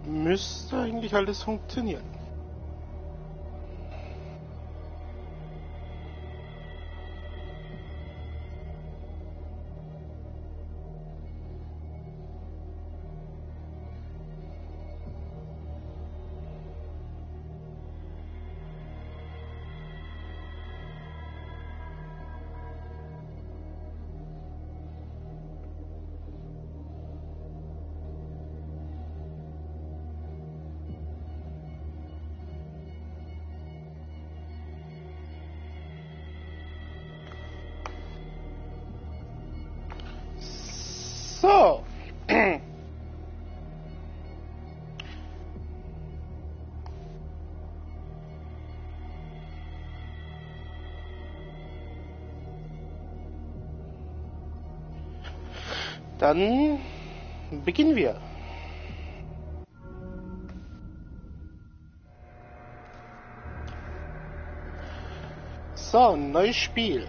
Müsste eigentlich alles funktionieren. So. Dann beginnen wir. So, neues Spiel.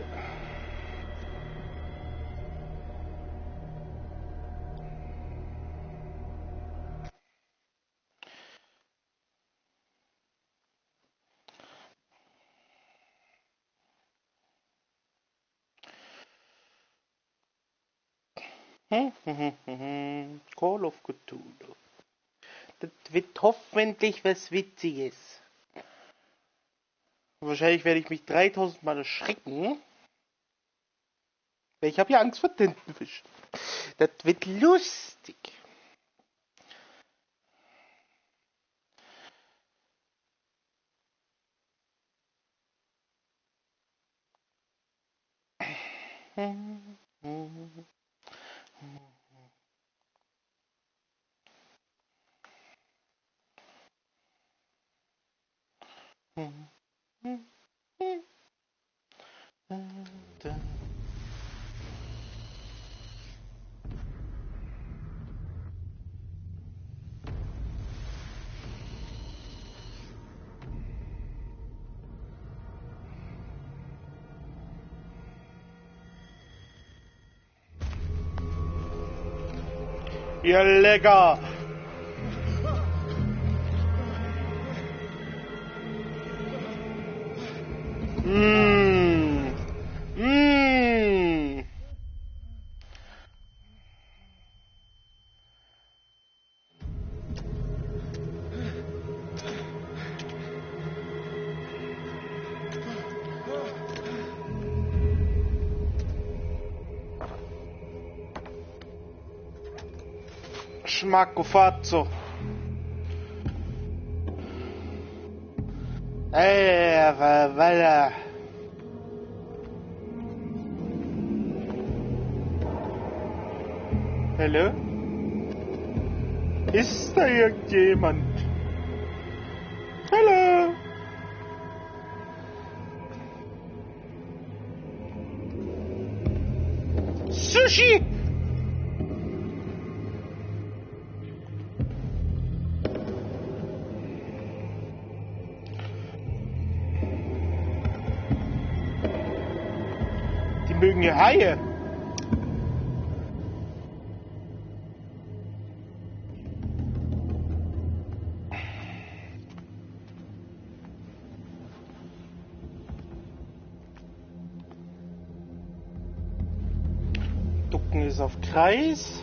Call of Cthulhu. Das wird hoffentlich was Witziges. Wahrscheinlich werde ich mich 3000 Mal erschrecken. Ich habe ja Angst vor Tintenfisch. Das wird lustig. Ja, lecker. Schmacko fatto. Voilà. Hallo? Ist da irgendjemand? Hallo? Sushi! Die mögen ja Haie. Ducken ist auf Kreis.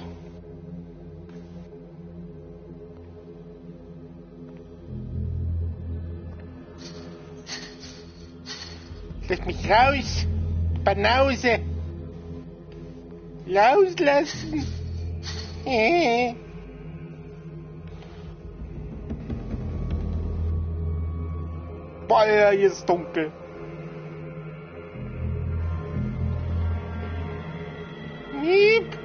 Lass mich raus! Banause! Rauslassen! Boah, hier ist dunkel. Miep!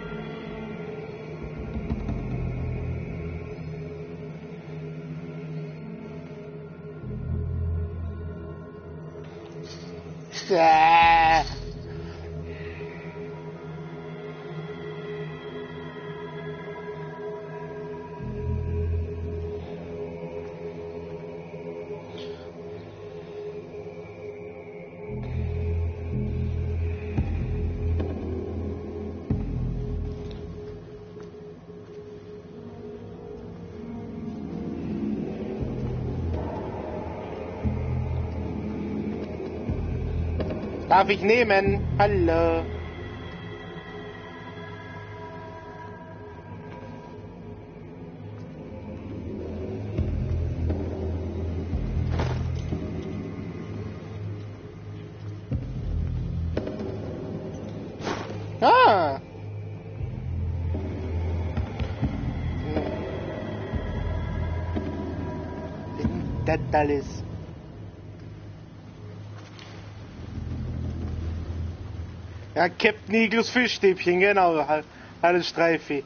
Darf ich nehmen? Hallo. Ah. Das alles. Ja, Captain Iglos Fischstäbchen, genau. Alles Streife.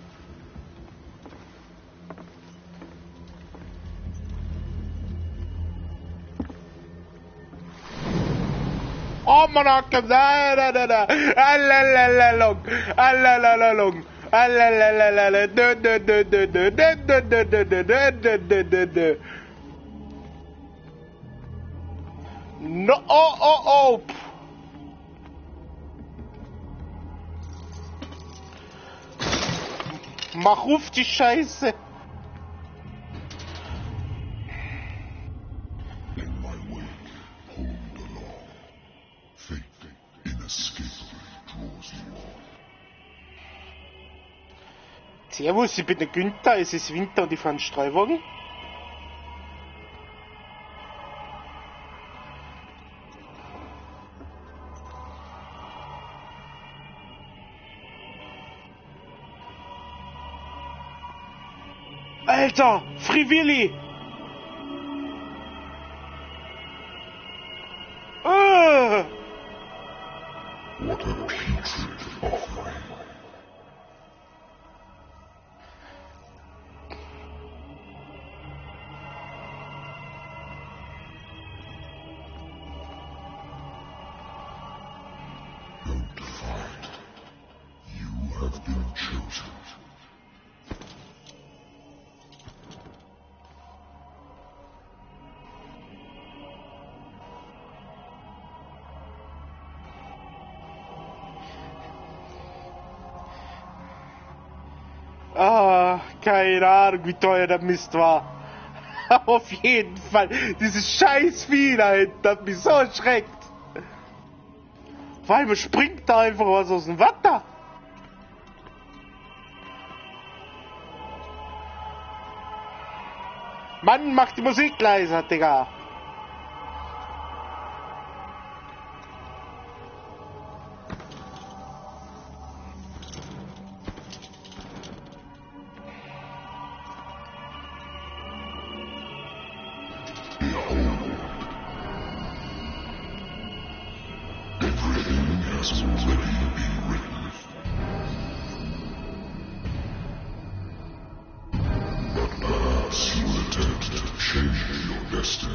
Oh, Monarchem, da. Allalalalong. Allalalalong. Allalalalala. No, oh. Mach auf die Scheiße. In my wake, pulled along. Fate inescapably draws you on. Servus, ich bin der Günther, es ist Winter und ich fahre einen Streuwagen. Alter, Frivilli! What a putrid offering. Don't fight. You have been chosen. Ah, keine Ahnung, wie teuer der Mist war. Auf jeden Fall. Dieses scheiß Vieh, Alter, das hat mich so erschreckt. Vor allem springt da einfach was aus dem Wasser. Mann, mach die Musik leiser, Digga. Everything has already been written. But perhaps you will attempt to change your destiny.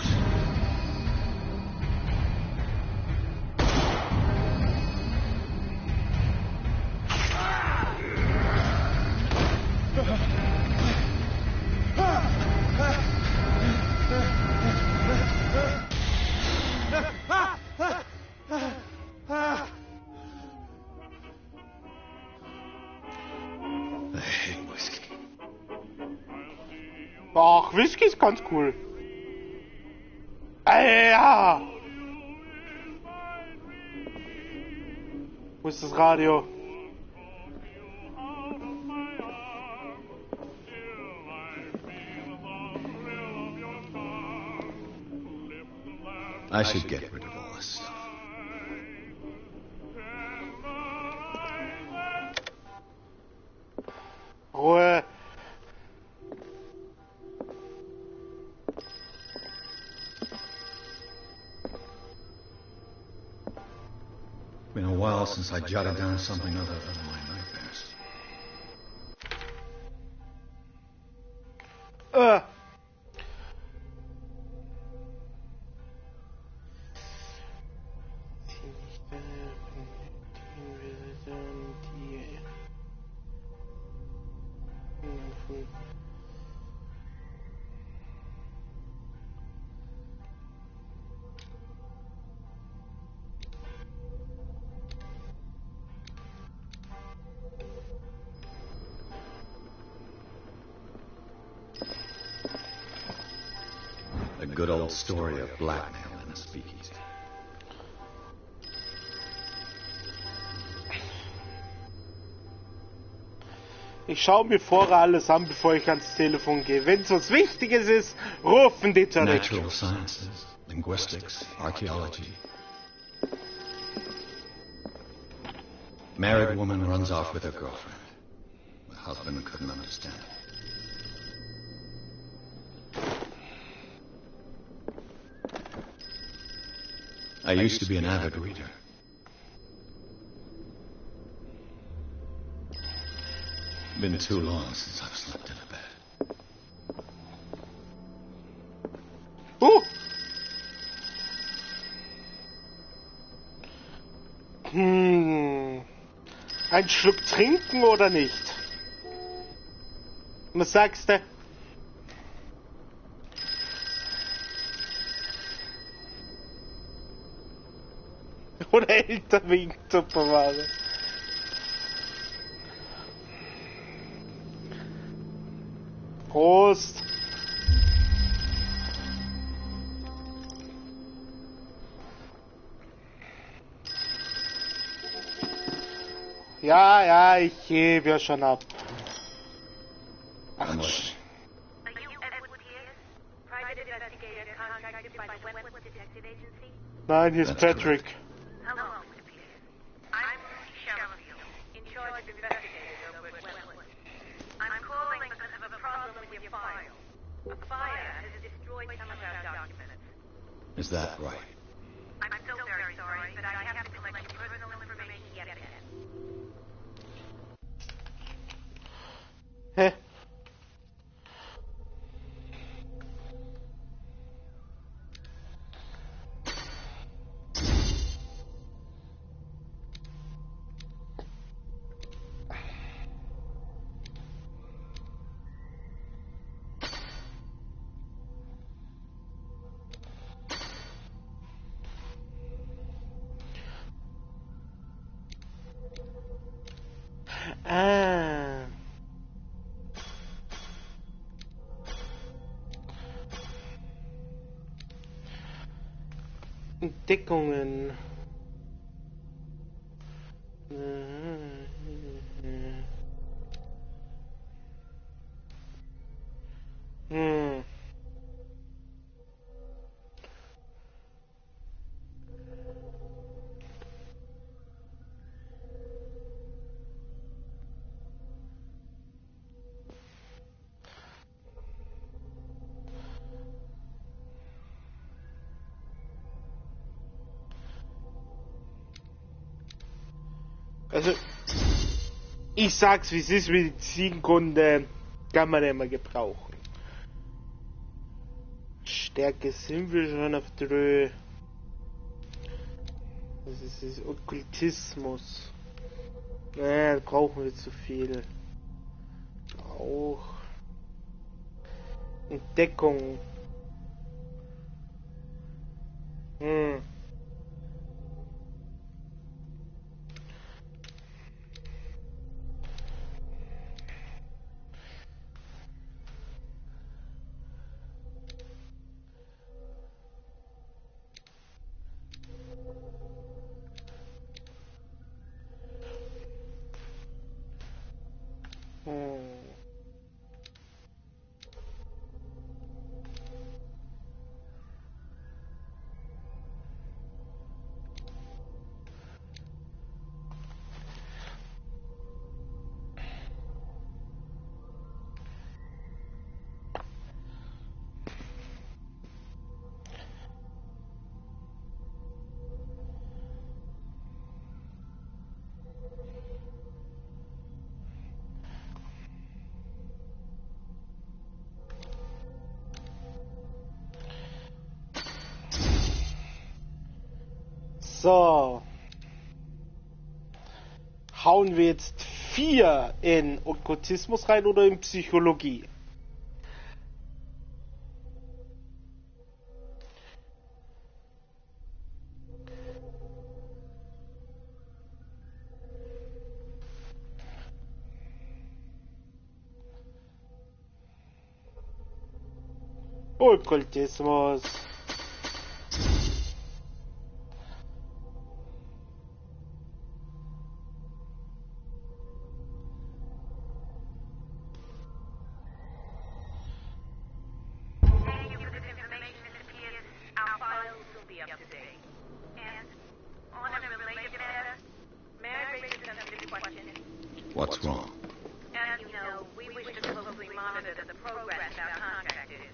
Ach, Whisky ist ganz cool. Ja. Wo ist das Radio? I should get rid of all this stuff. Ruhe. Been a while since I jotted down something other than my nightmares. A good old story of blackmail in a speakeasy. Ich schaue mir vorher alles an, bevor ich ans Telefon gehe. Wenn es was Wichtiges ist, rufen die zurück. Natural sciences, linguistics, archaeology. Married woman runs off with her girlfriend. The husband couldn't understand it. I used to be an avid reader. Been too long since I've slept in a bed. Ein Schluck trinken oder nicht? Was sagst du? Oder älter wegen Tupperware? Prost! Ja, ich gebe ja schon ab. Ach, nein, hier ist Patrick. Is that right? I'm so very sorry, but I have to collect your personal information yet again. Hä? Ah. Entdeckungen. Also, ich sag's wie es ist, Medizinkunde kann man immer gebrauchen. Stärke sind wir schon auf Drö. Das ist Okkultismus. Naja, brauchen wir zu viel. Auch Entdeckung. So. Hauen wir jetzt 4 in Okkultismus rein oder in Psychologie? Okkultismus. What's wrong? As you know, we wish to closely monitor the progress of our contractors.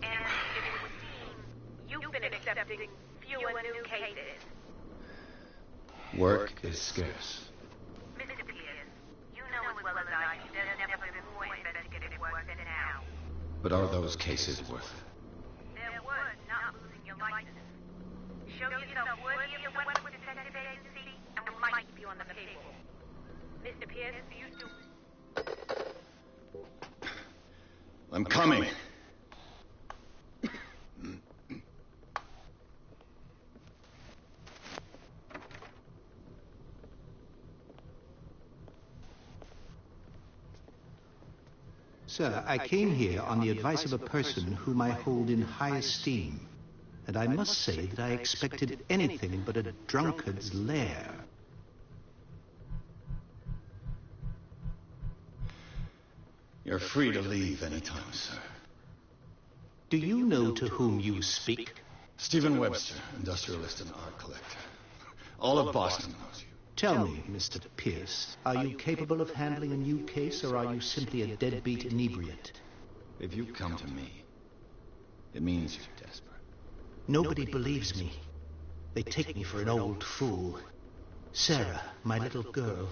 And it would seem you've been accepting fewer new cases. Work is scarce. Mr. Pierce, you know as well as I do there's never been more investigative work than now. But are those cases worth it? They're worth not losing your license. Show yourself worthy of your work with the detective agency, and we might keep you on the payroll. Mr. Pierce, you two... I'm coming. Sir, I came here on the advice of a person whom I hold in high esteem, and I must say that I expected anything but a drunkard's lair. You're free to leave anytime, sir. Do you know to whom you speak? Stephen Webster, industrialist and art collector. All of Boston knows you. Tell me, Mr. Pierce, are you capable of handling a new case, or are you simply a deadbeat inebriate? If you come to me, it means you're desperate. Nobody believes me. They take me for an old fool. Sarah, my little girl,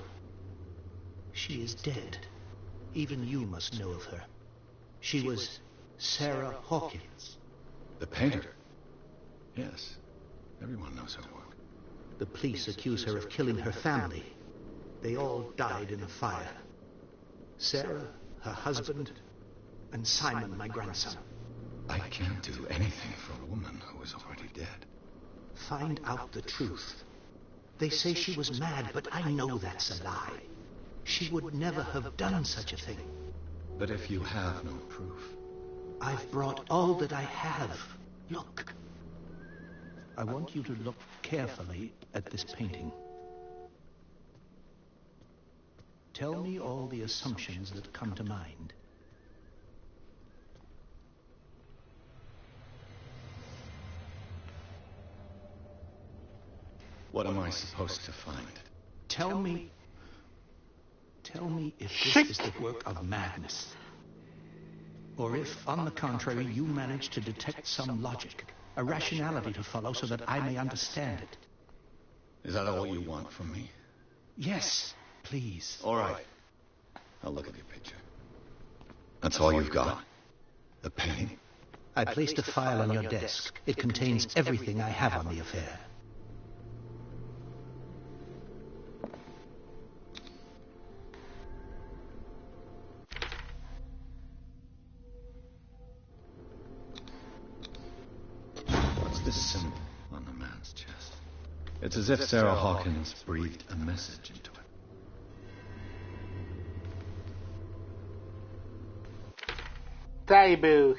she is dead. Even you must know of her. She was Sarah Hawkins. The painter? Yes. Everyone knows her work. The police accuse her of killing her family. They all died in a fire. Sarah, her husband, and Simon, my grandson. I can't do anything for a woman who is already dead. Find out the truth. They say she was mad, but I know that's a lie. She would never have done such a thing. But if you have no proof... I've brought all that I have. Look. I want you to look carefully at this painting. Tell me all the assumptions that come to mind. What am I supposed to find? Tell me if this is the work of madness. Or if, on the contrary, you manage to detect some logic, a rationality to follow so that I may understand it. Is that all you want from me? Yes, please. All right. I'll look at your picture. That's all you've got? The painting? I placed a file on your desk. It contains everything I have on the affair. This symbol on the man's chest. It's as if Sarah Hawkins breathed a message into it. Daybuch.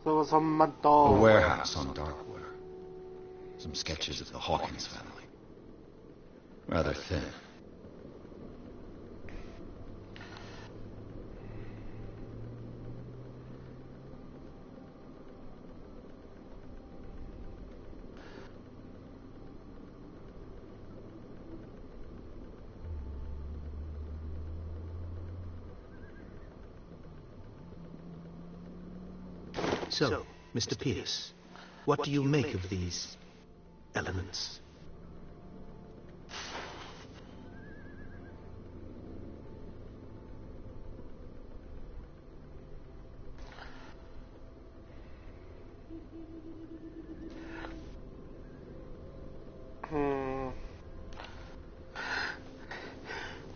So som A då. warehouse on Darkwater. Some sketches of the Hawkins family. Rather thin. So, Mr. Pierce, what do you make of these elements?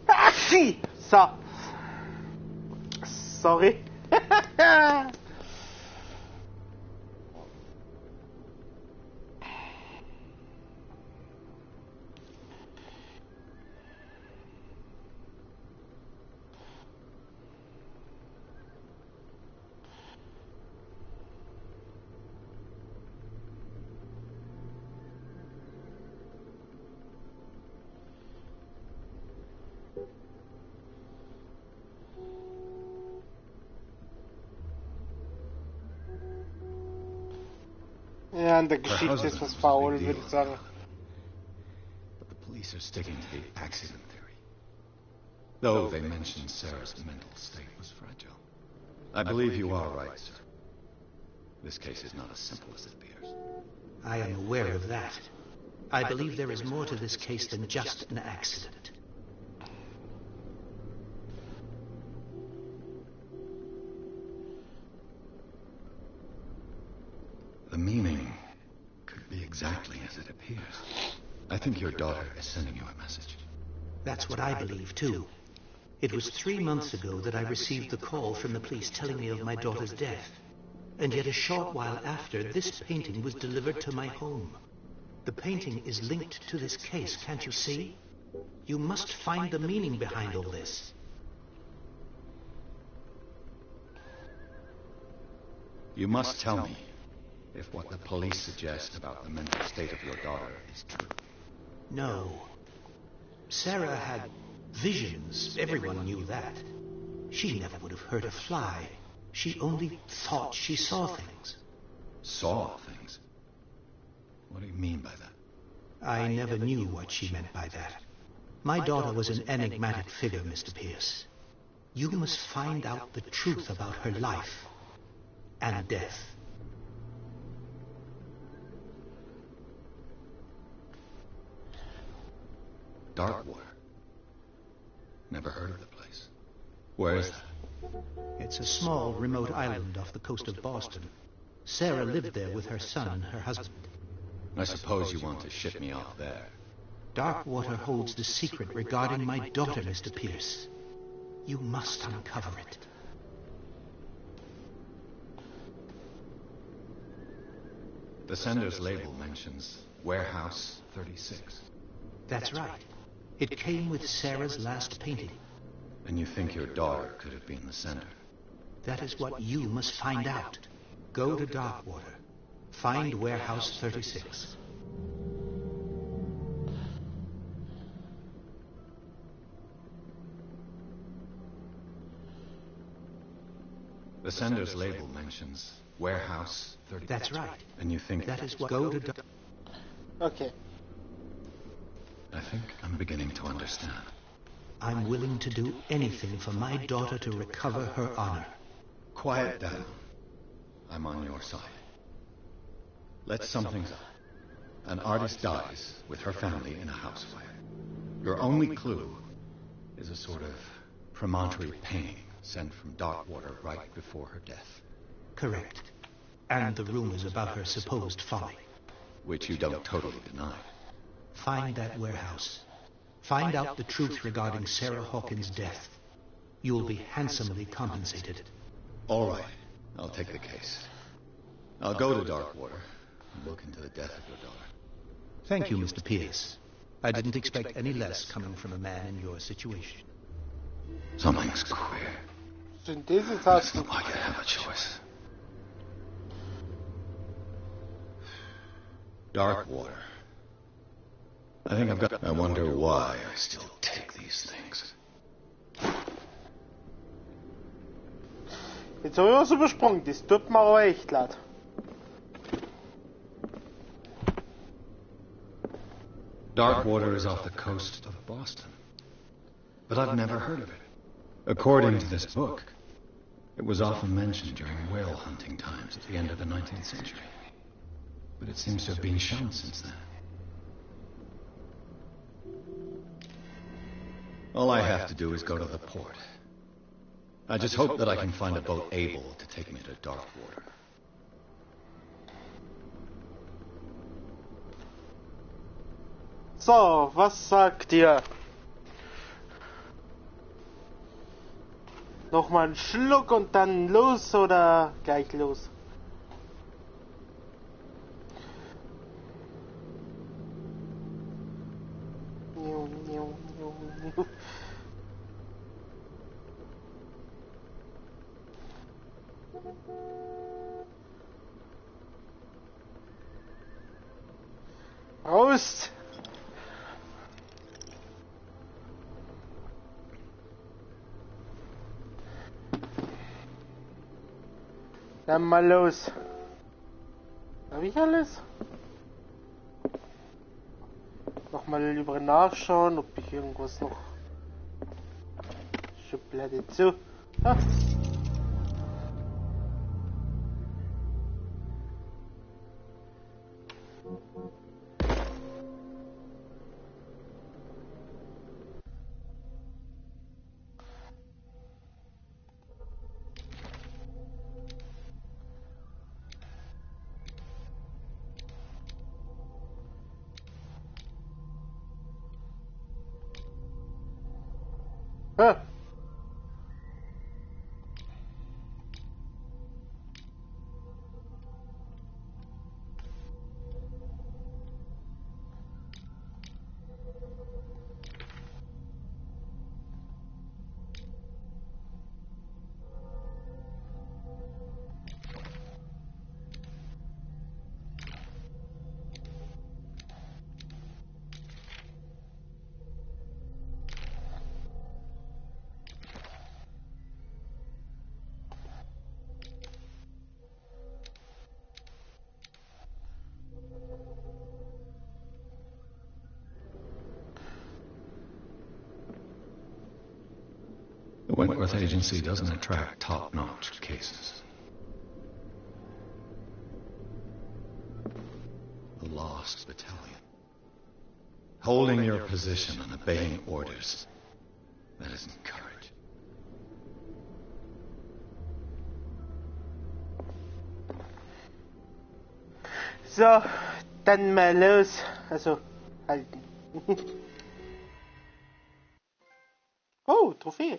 Ah, si! Ça. Sorry. Ja, an der Her Geschichte husband ist was was a faul, big würde deal ich in sagen. Ireland. But the police are sticking to the accident theory. Though they mention Sarah's mental state was fragile. I believe you are right, sir. This case is not as simple as it appears. I am aware of that. I believe there is more to this case than just an accident. The meaning could be exactly as it appears. I think your daughter is sending you a message. That's what I believe, too. It was 3 months ago that I received the call from the police telling me of my daughter's death. And yet a short while after, this painting was delivered to my home. The painting is linked to this case, can't you see? You must find the meaning behind all this. You must tell me if what the police suggest about the mental state of your daughter is true. No. Sarah had visions. Everyone knew that. She never would have hurt a fly. She only thought she saw things. Saw things? What do you mean by that? I never knew what she meant by that. My daughter was an enigmatic figure, Mr. Pierce. You must find out the truth about her life and death. Darkwater. Never heard of the place. Where is that? It's a small, remote island off the coast of Boston. Sarah lived there with her son and her husband. I suppose you want to ship me off there. Darkwater holds the secret regarding my daughter, Mr. Pierce. You must uncover it. The sender's label mentions Warehouse 36. That's right. It came with Sarah's last painting. And you think your daughter could have been the sender? That is what you must find out. Go to Darkwater. Find Warehouse 36. The sender's label mentions Warehouse 36. That's right. And you think... That is what... Go to Okay. I think I'm beginning to understand. I'm willing to do anything for my daughter to recover her honor. Quiet down. I'm on your side. Let's sum things up. An artist dies with her family in a house fire. Your only clue is a sort of promontory painting sent from Darkwater right before her death. Correct. And the rumors about her supposed folly. Which you don't totally deny. Find that warehouse. Find out the truth regarding Sarah Hawkins' death. You'll be handsomely compensated. All right. I'll take the case. I'll go to Darkwater and look into the death of your daughter. Thank you, Mr. Pierce. I didn't expect any less coming from a man in your situation. Something's queer. Synthesis Doesn't look like I have a choice. Darkwater. I think I've got... I wonder why I still take these things. Jetzt habe ich was übersprungen, das tut mir aber echt leid. Darkwater is off the coast of Boston. But I've never heard of it. According to this book, it was often mentioned during whale hunting times at the end of the 19th century. But it seems to have been shown since then. All I have to do is go to the port. I just hope that I can find a boat able to take me to Darkwater. So, was sagt ihr? Nochmal einen Schluck und dann los oder gleich los? Niu, niu, niu, niu. Prost! Dann mal los. Habe ich alles? Nochmal lieber nachschauen, ob ich irgendwas noch... Schublade zu. Ah. Ah. The Wentworth Agency doesn't attract top-notch cases. The Lost Battalion. Holding your position and obeying orders. That isn't courage. So, dann mal los. Also, halten. Oh, Trophäe.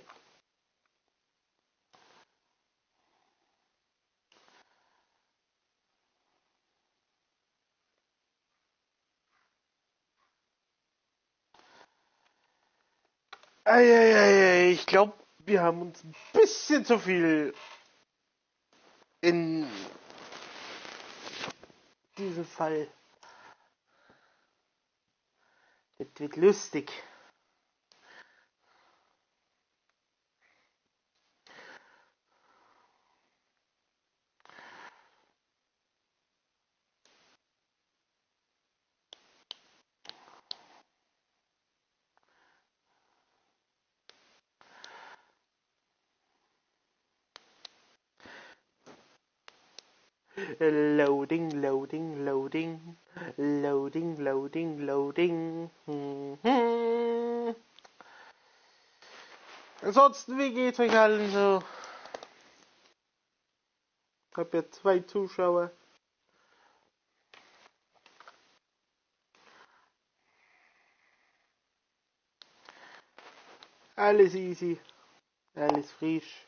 Eieiei, ich glaube, wir haben uns ein bisschen zu viel in diesem Fall. Das wird lustig. Loading, loading, loading, loading, loading, loading. Ansonsten, wie geht's euch allen so? Ich habe ja 2 Zuschauer. Alles easy, alles frisch.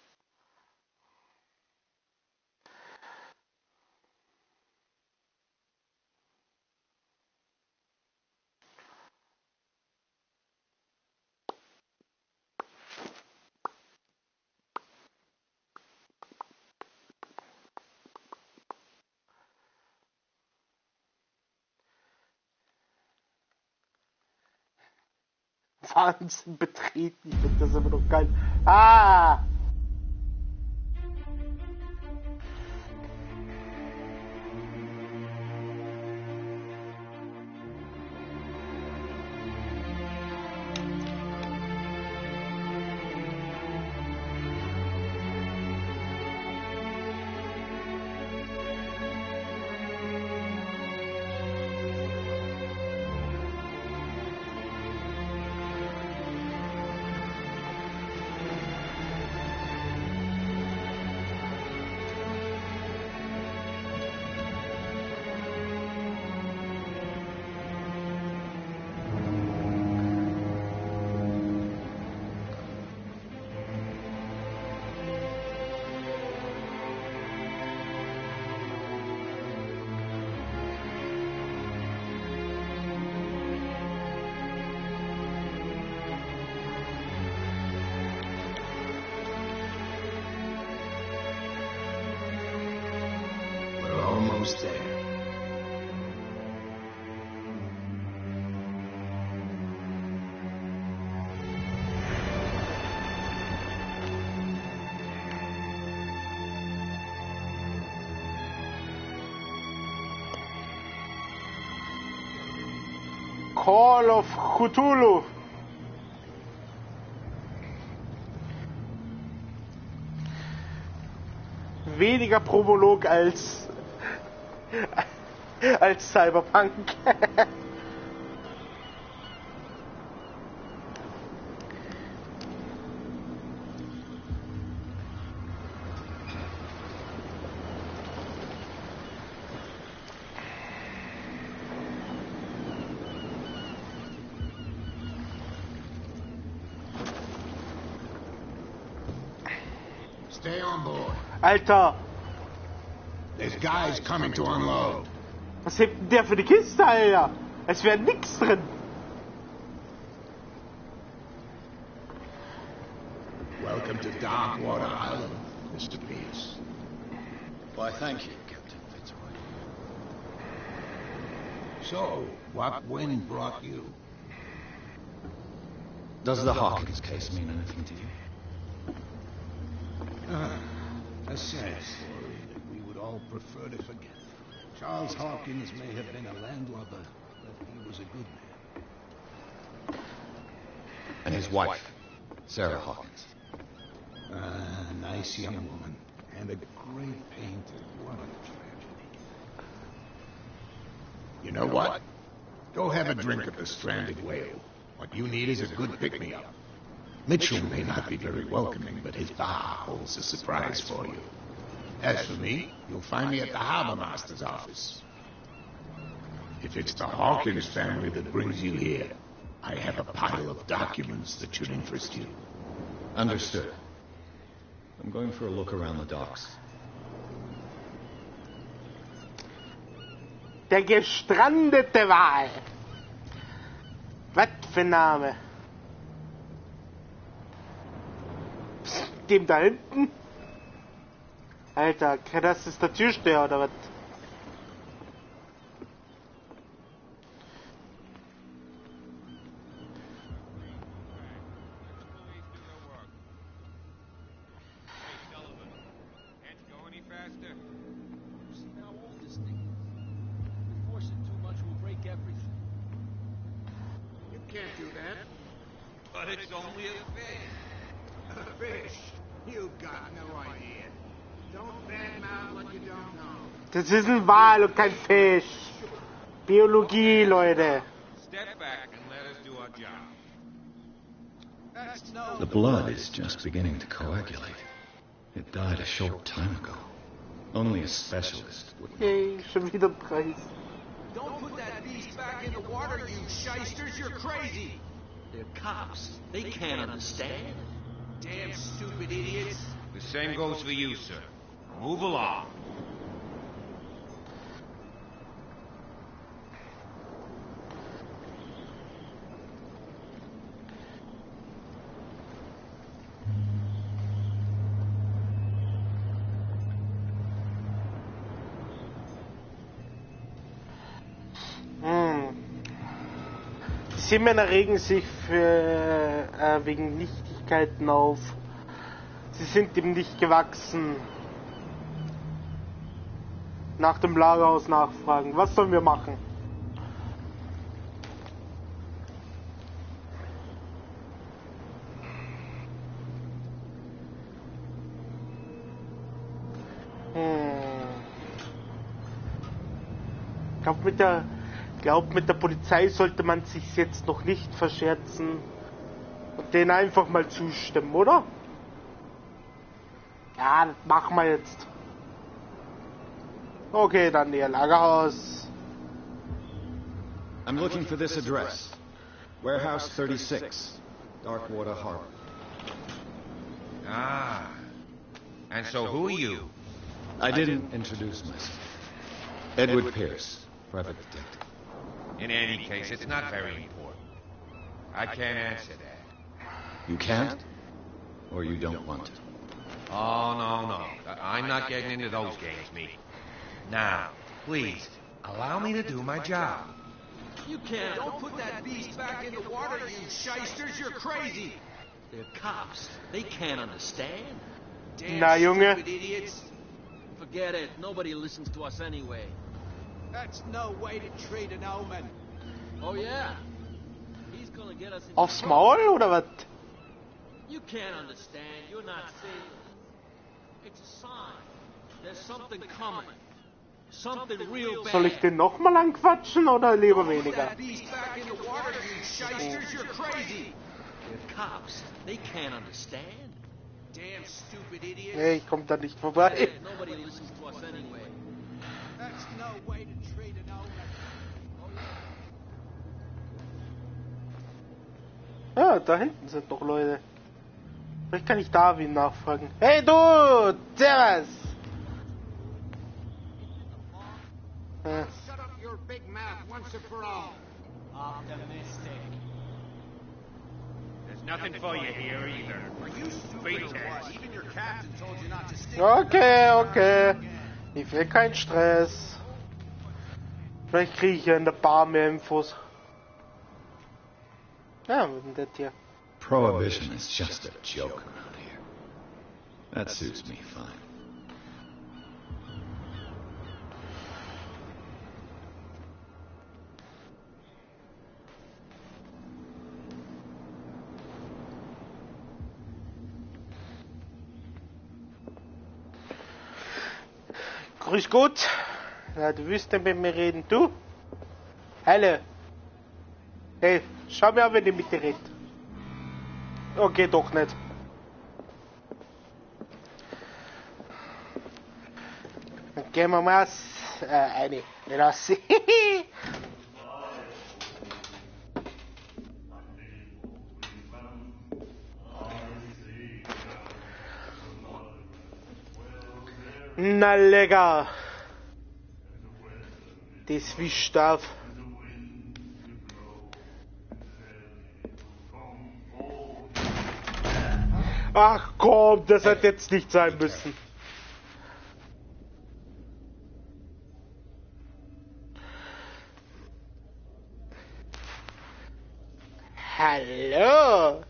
Wahnsinn betreten, ich finde das immer noch geil. Ah! Call of Cthulhu. Weniger Prolog als Cyberpunk. Stay on board. Alter, There's guys coming to unload. was hebt denn der für die Kiste her? Es wäre nix drin. Welcome to Darkwater Island, Mr. Pierce. Why, thank you, Captain Fitzroy. So, what wind brought you? Does the Hawkins case mean anything to you? A sad story that we would all prefer to forget. Charles Hawkins may have been a landlubber, but he was a good man. And his wife, Sarah Hawkins. Nice young woman, and a great painter. What a tragedy. You know what? Go have a drink at the Stranded Whale. What you need is a good pick-me-up. Mitchell may not be very welcoming, but his bar holds a surprise for you. As for me, you'll find me at the Harbor Master's office. If it's the Hawkins family that brings you here, I have a pile of documents that should interest you. Understood. I'm going for a look around the docks. Der gestrandete Wal. Was für ein Name? Psst, dem da hinten? Alter, das ist der Türsteher oder was? Can't do that. But it's only a fish. A fish? You got no idea. Don't badmouth what you don't know. Das ist ein Wal und kein Fisch. Biologie, Leute. Step back and let us do our job. That's no. The blood is just beginning to coagulate. It died a short time ago. Only a specialist would. Yay, schon wieder Preis. Don't put that beast back in the water, you shysters. You're crazy. They're cops. They can't understand. Damn stupid idiots. The same goes for you, sir. Move along. Die Seemänner regen sich wegen Nichtigkeiten auf. Sie sind ihm nicht gewachsen. Nach dem Lagerhaus nachfragen. Was sollen wir machen? Ich glaube, mit der Polizei sollte man sich jetzt noch nicht verscherzen und denen einfach mal zustimmen, oder? Ja, das machen wir jetzt. Okay, dann ihr Lagerhaus. I'm looking for this address. Warehouse 36, Darkwater Harbor. Ah. And so who are you? I didn't introduce myself. Edward Pierce, private detective. In any case, it's not very important. I can't answer that. You can't? Or you don't want to? Oh, no. I'm not getting into those games, me. Now, please, allow me to do my job. You can't. Don't put that beast back in the water, you shysters. You're crazy. They're cops. They can't understand. Damn Na, Junge. stupid idiots. Forget it. Nobody listens to us anyway. That's no way to treat an omen. Oh, yeah? Aufs Maul oder was? You can't understand. You're not seeing. It's a sign. There's something coming. Something real bad. Soll ich den nochmal anquatschen oder lieber weniger? The cops, they can't understand. Damn stupid idiots. Nee, ich komm da nicht vorbei. Nobody listens to us anyway. That's no way to treat an old Ja, da hinten sind noch Leute. Vielleicht kann ich Darwin nachfragen. Hey du! Servus! Shut up your big mouth once and for all. Optimistic. There's nothing for you here either. Are you stupid or what? Even your captain told you not to stick. Okay, okay. Ich will keinen Stress. Vielleicht kriege ich ja in der Bar mehr Infos. Ja, was ist denn das hier? Prohibition is just a joke around here. That suits me fine. Grüß Gott. Ja, du willst denn mit mir reden, du? Hallo. Hey, schau mir an, wenn ich mit dir rede. Okay, doch nicht. Dann gehen wir mal eine raus. Na lecker. Das wischt auf. Ach komm, das hätte jetzt nicht sein müssen. Hallo.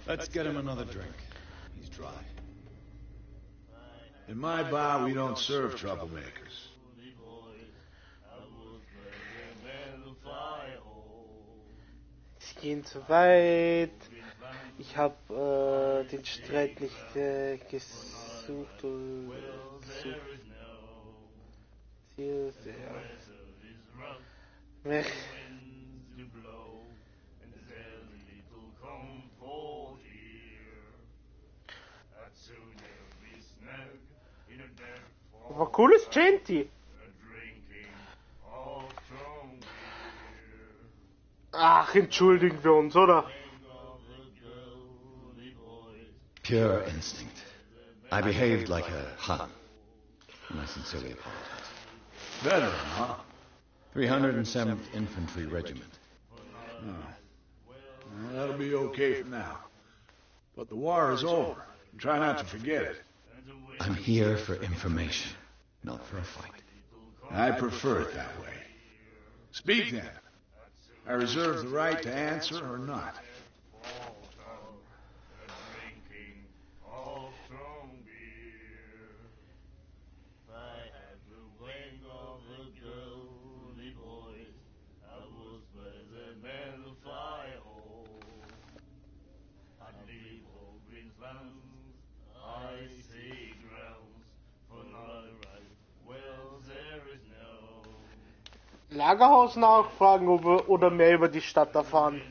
Let's get him another drink. He's dry. In my bar, we don't serve troublemakers. Sie gehen zu weit. Ich habe den Streit nicht gesucht und Ziel sehr. Aber cooles Chanty. Ach, entschuldigen wir uns, oder? Pure instinct. I behaved like a Hun. And I sincerely apologize. Veteran, huh? 307th Infantry Regiment. Well, that'll be okay for now. But the war is over. Try not to forget it. I'm here for information, not for a fight. I prefer it that way. Speak then. I reserve the right to answer or not. Lagerhaus nachfragen oder mehr über die Stadt erfahren.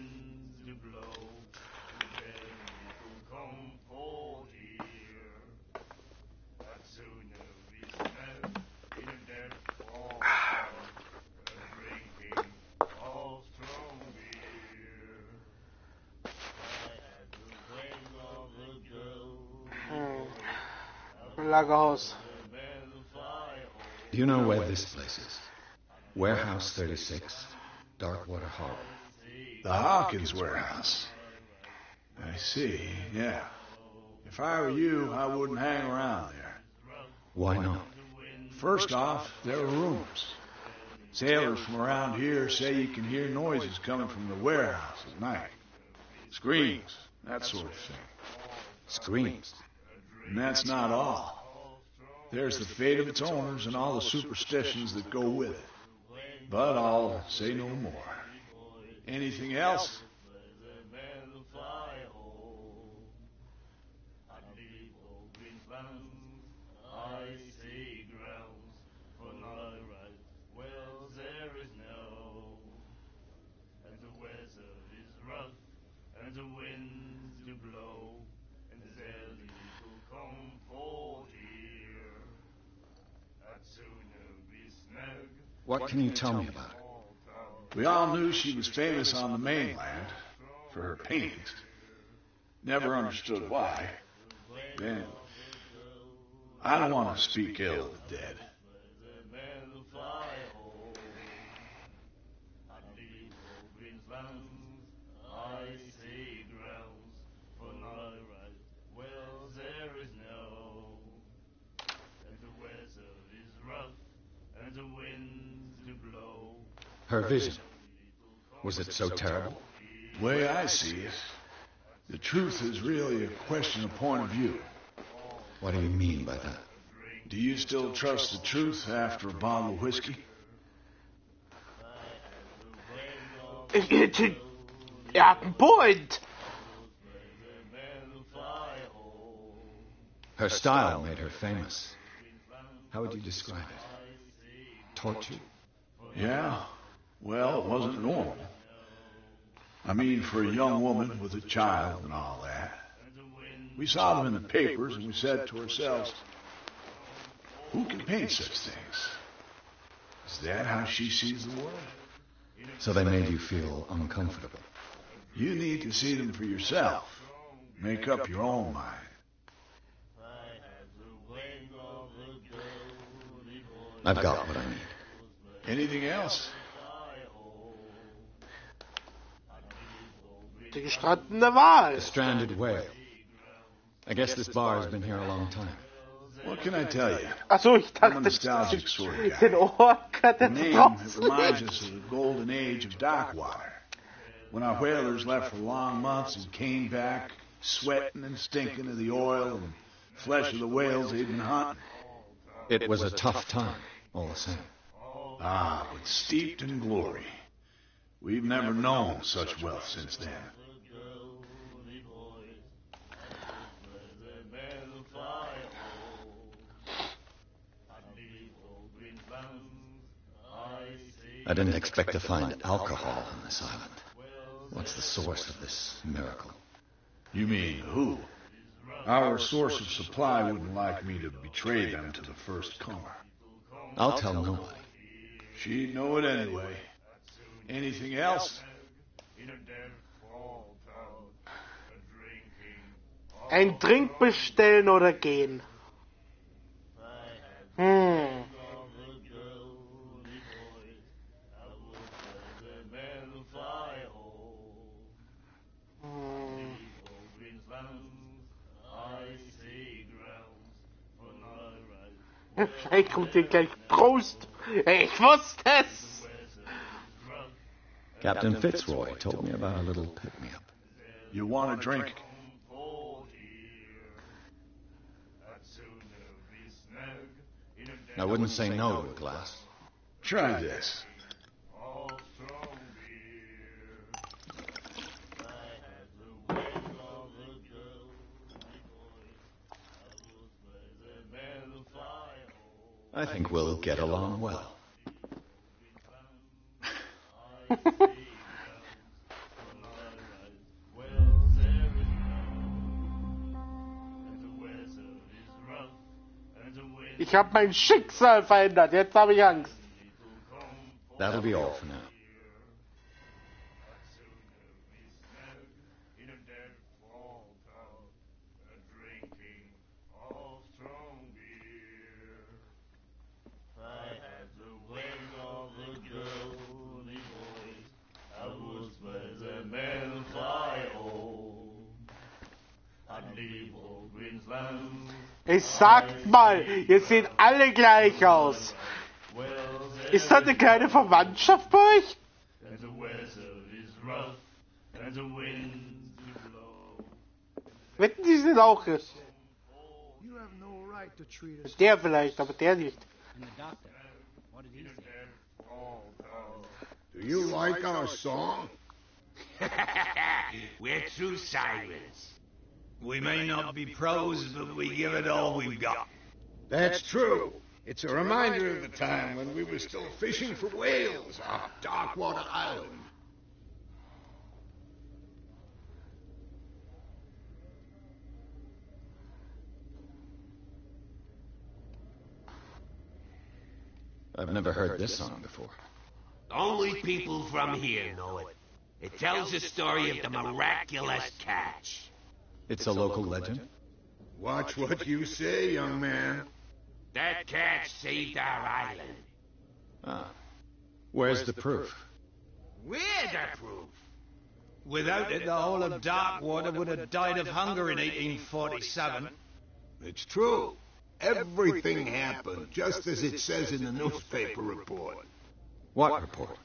Lagerhaus. Do you know where this place is? Warehouse 36, Darkwater Harbor. The Hawkins warehouse. I see, yeah. If I were you, I wouldn't hang around there. Why not? First off, there are rumors. Sailors from around here say you can hear noises coming from the warehouse at night. Screams, that sort of thing. Screams. And that's not all. There's the fate of its owners and all the superstitions that go with it. But I'll say no more. Anything else? What can you tell me about her? We all knew she was famous on the mainland for her paintings. Never understood why. Then, I don't want to speak ill of the dead. Her vision. Was it so terrible? The way I see it, the truth is really a question of point of view. What do you mean by that? Do you still trust the truth after a bottle of whiskey? Er hat einen Point. Her style made her famous. How would you describe it? Torture? Yeah. Well, it wasn't normal. I mean, for a young woman with a child and all that. We saw them in the papers and we said to ourselves, who can paint such things? Is that how she sees the world? So they made you feel uncomfortable. You need to see them for yourself. Make up your own mind. I've got what I need. Anything else? Der gestrandene Wal. The stranded whale. I guess this bar has been here a long time. What can I tell you? Achso, ich I'm a dachte, nostalgic sort of guy. den Orca, der The name, it draußen reminds liegt. us of the golden age of dock water. When our whalers left for long months and came back, sweating and stinking of the oil and flesh of the whales they'd been hunting. It was a tough time, all the same. Ah, but steeped in glory. We've never known such wealth since then. I didn't expect to find alcohol on this island. What's the source of this miracle? You mean who? Our source of supply wouldn't like me to betray them to the first comer. I'll tell nobody. She'd know it anyway. Anything else? Ein Drink bestellen oder gehen? Vielleicht kommt hier gleich Prost. Ich wusste es. Captain Fitzroy told me about a little pick-me-up. You want a drink? I wouldn't say no to a glass. Try this. I think we'll get along well. Ich habe mein Schicksal verändert. Jetzt habe ich Angst. That'll be all for now. Ich sag mal, ihr seht alle gleich aus. Ist das eine kleine Verwandtschaft bei euch? Wetten, die sind auch es. Der vielleicht, aber der nicht. What did he say? Do you like our song? We're true sirens. We may not be pros, but we give it all we've got. That's true. It's a reminder of the time when we were still fishing for whales off Darkwater Island. I've never heard this song before. Only people from here know it. It tells the story of the miraculous catch. It's a local legend? Watch what you say, young man. That catch saved our island. Ah. Where's the proof? We're the proof. Without it, the whole of Darkwater would have died of hunger in 1847. It's true. Everything happened just as it says in the newspaper report. What report?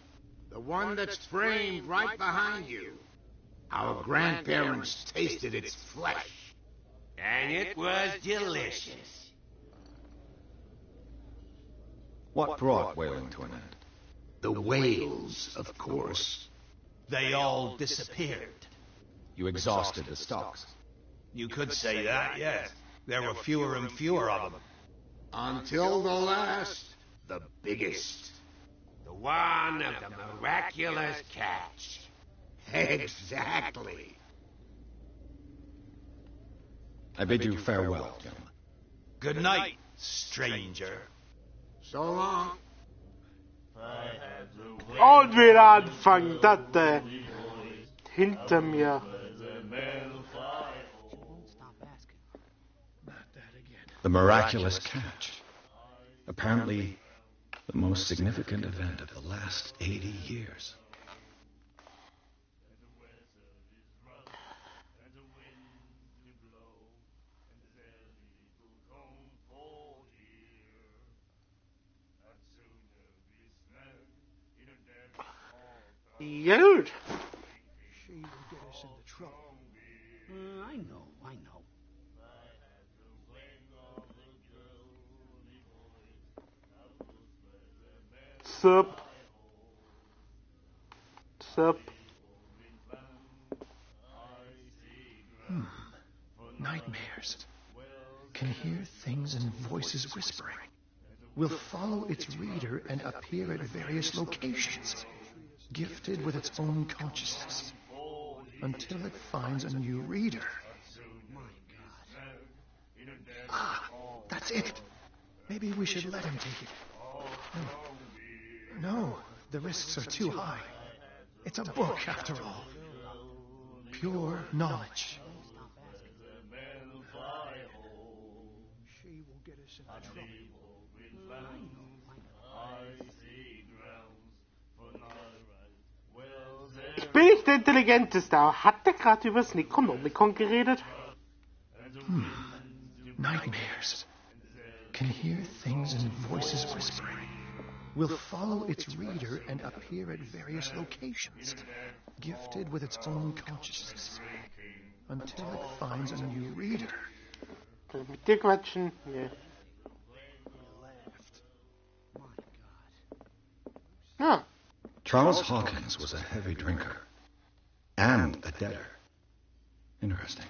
The one that's framed right behind you. Our grandparents tasted its flesh. And it was delicious. What brought whaling to an end? The whales, of course. They all disappeared. You exhausted the stocks. You could say that, yes. There were fewer and fewer of them. Until the last, the biggest. The one of the miraculous catch. Exactly. I bid you farewell, gentlemen. Good night, stranger. So long. Und wieder anfangen, das hinter mir. The miraculous catch. Apparently, the most significant event of the last 80 years. Ja, gut. She will get us into trouble. I know. Sup. Nightmares. Can hear things and voices whispering. Will follow its reader and appear at various locations, gifted with its own consciousness, until it finds a new reader. Ah, that's it. Maybe we should let him take it. No, the risks are too high. It's a book, after all. Pure knowledge. She will get us into trouble. Ich bin nicht der Intelligenteste, aber hat der gerade über das Necronomicon geredet? Nightmares. Can hear things and voices whispering. Will follow its reader and appear at various locations, gifted with its own consciousness, until it finds a new reader. Mit dir quatschen? Nee. Ah. Charles Hawkins was a heavy drinker. And a debtor. Interesting.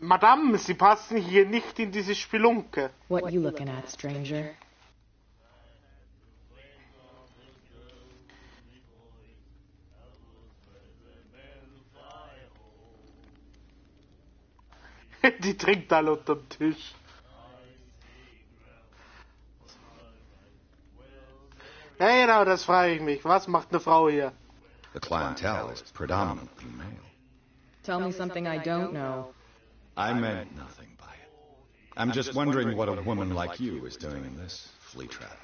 Madame, Sie passen hier nicht in diese Spelunke. What you looking at, stranger? Die trinkt alle unterm Tisch. Ja, genau, das frage ich mich. Was macht eine Frau hier? The clientele is predominantly male. Tell me something I don't know. I meant nothing by it. I'm just wondering what a woman like you is doing in this flea trap.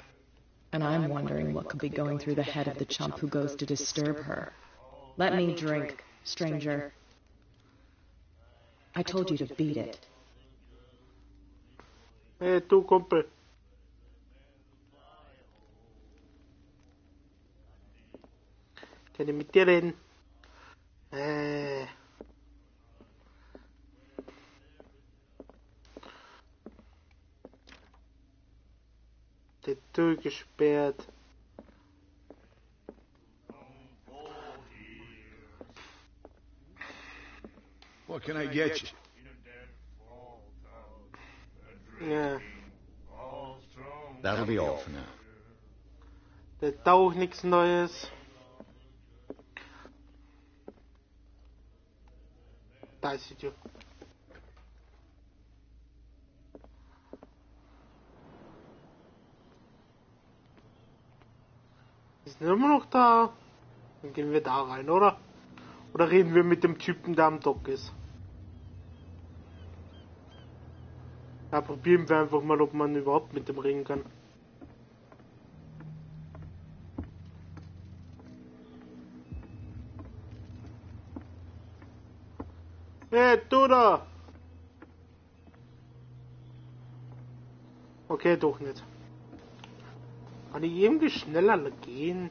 And I'm wondering what could be going through the head of the chump who goes to disturb her. Let me drink, stranger. I told you to beat it. Hey, du Kumpel. Kann ich mit dir reden? Die Tür gesperrt. What can I get you? Ja. That'll be all for now. Das ist auch nichts Neues. Da ist die Tür. Ist immer noch da. Dann gehen wir da rein, oder? Oder reden wir mit dem Typen, der am Dock ist? Ja, probieren wir einfach mal, ob man überhaupt mit dem reden kann. Hey, du da! Okay, doch nicht. Kann ich irgendwie schneller gehen?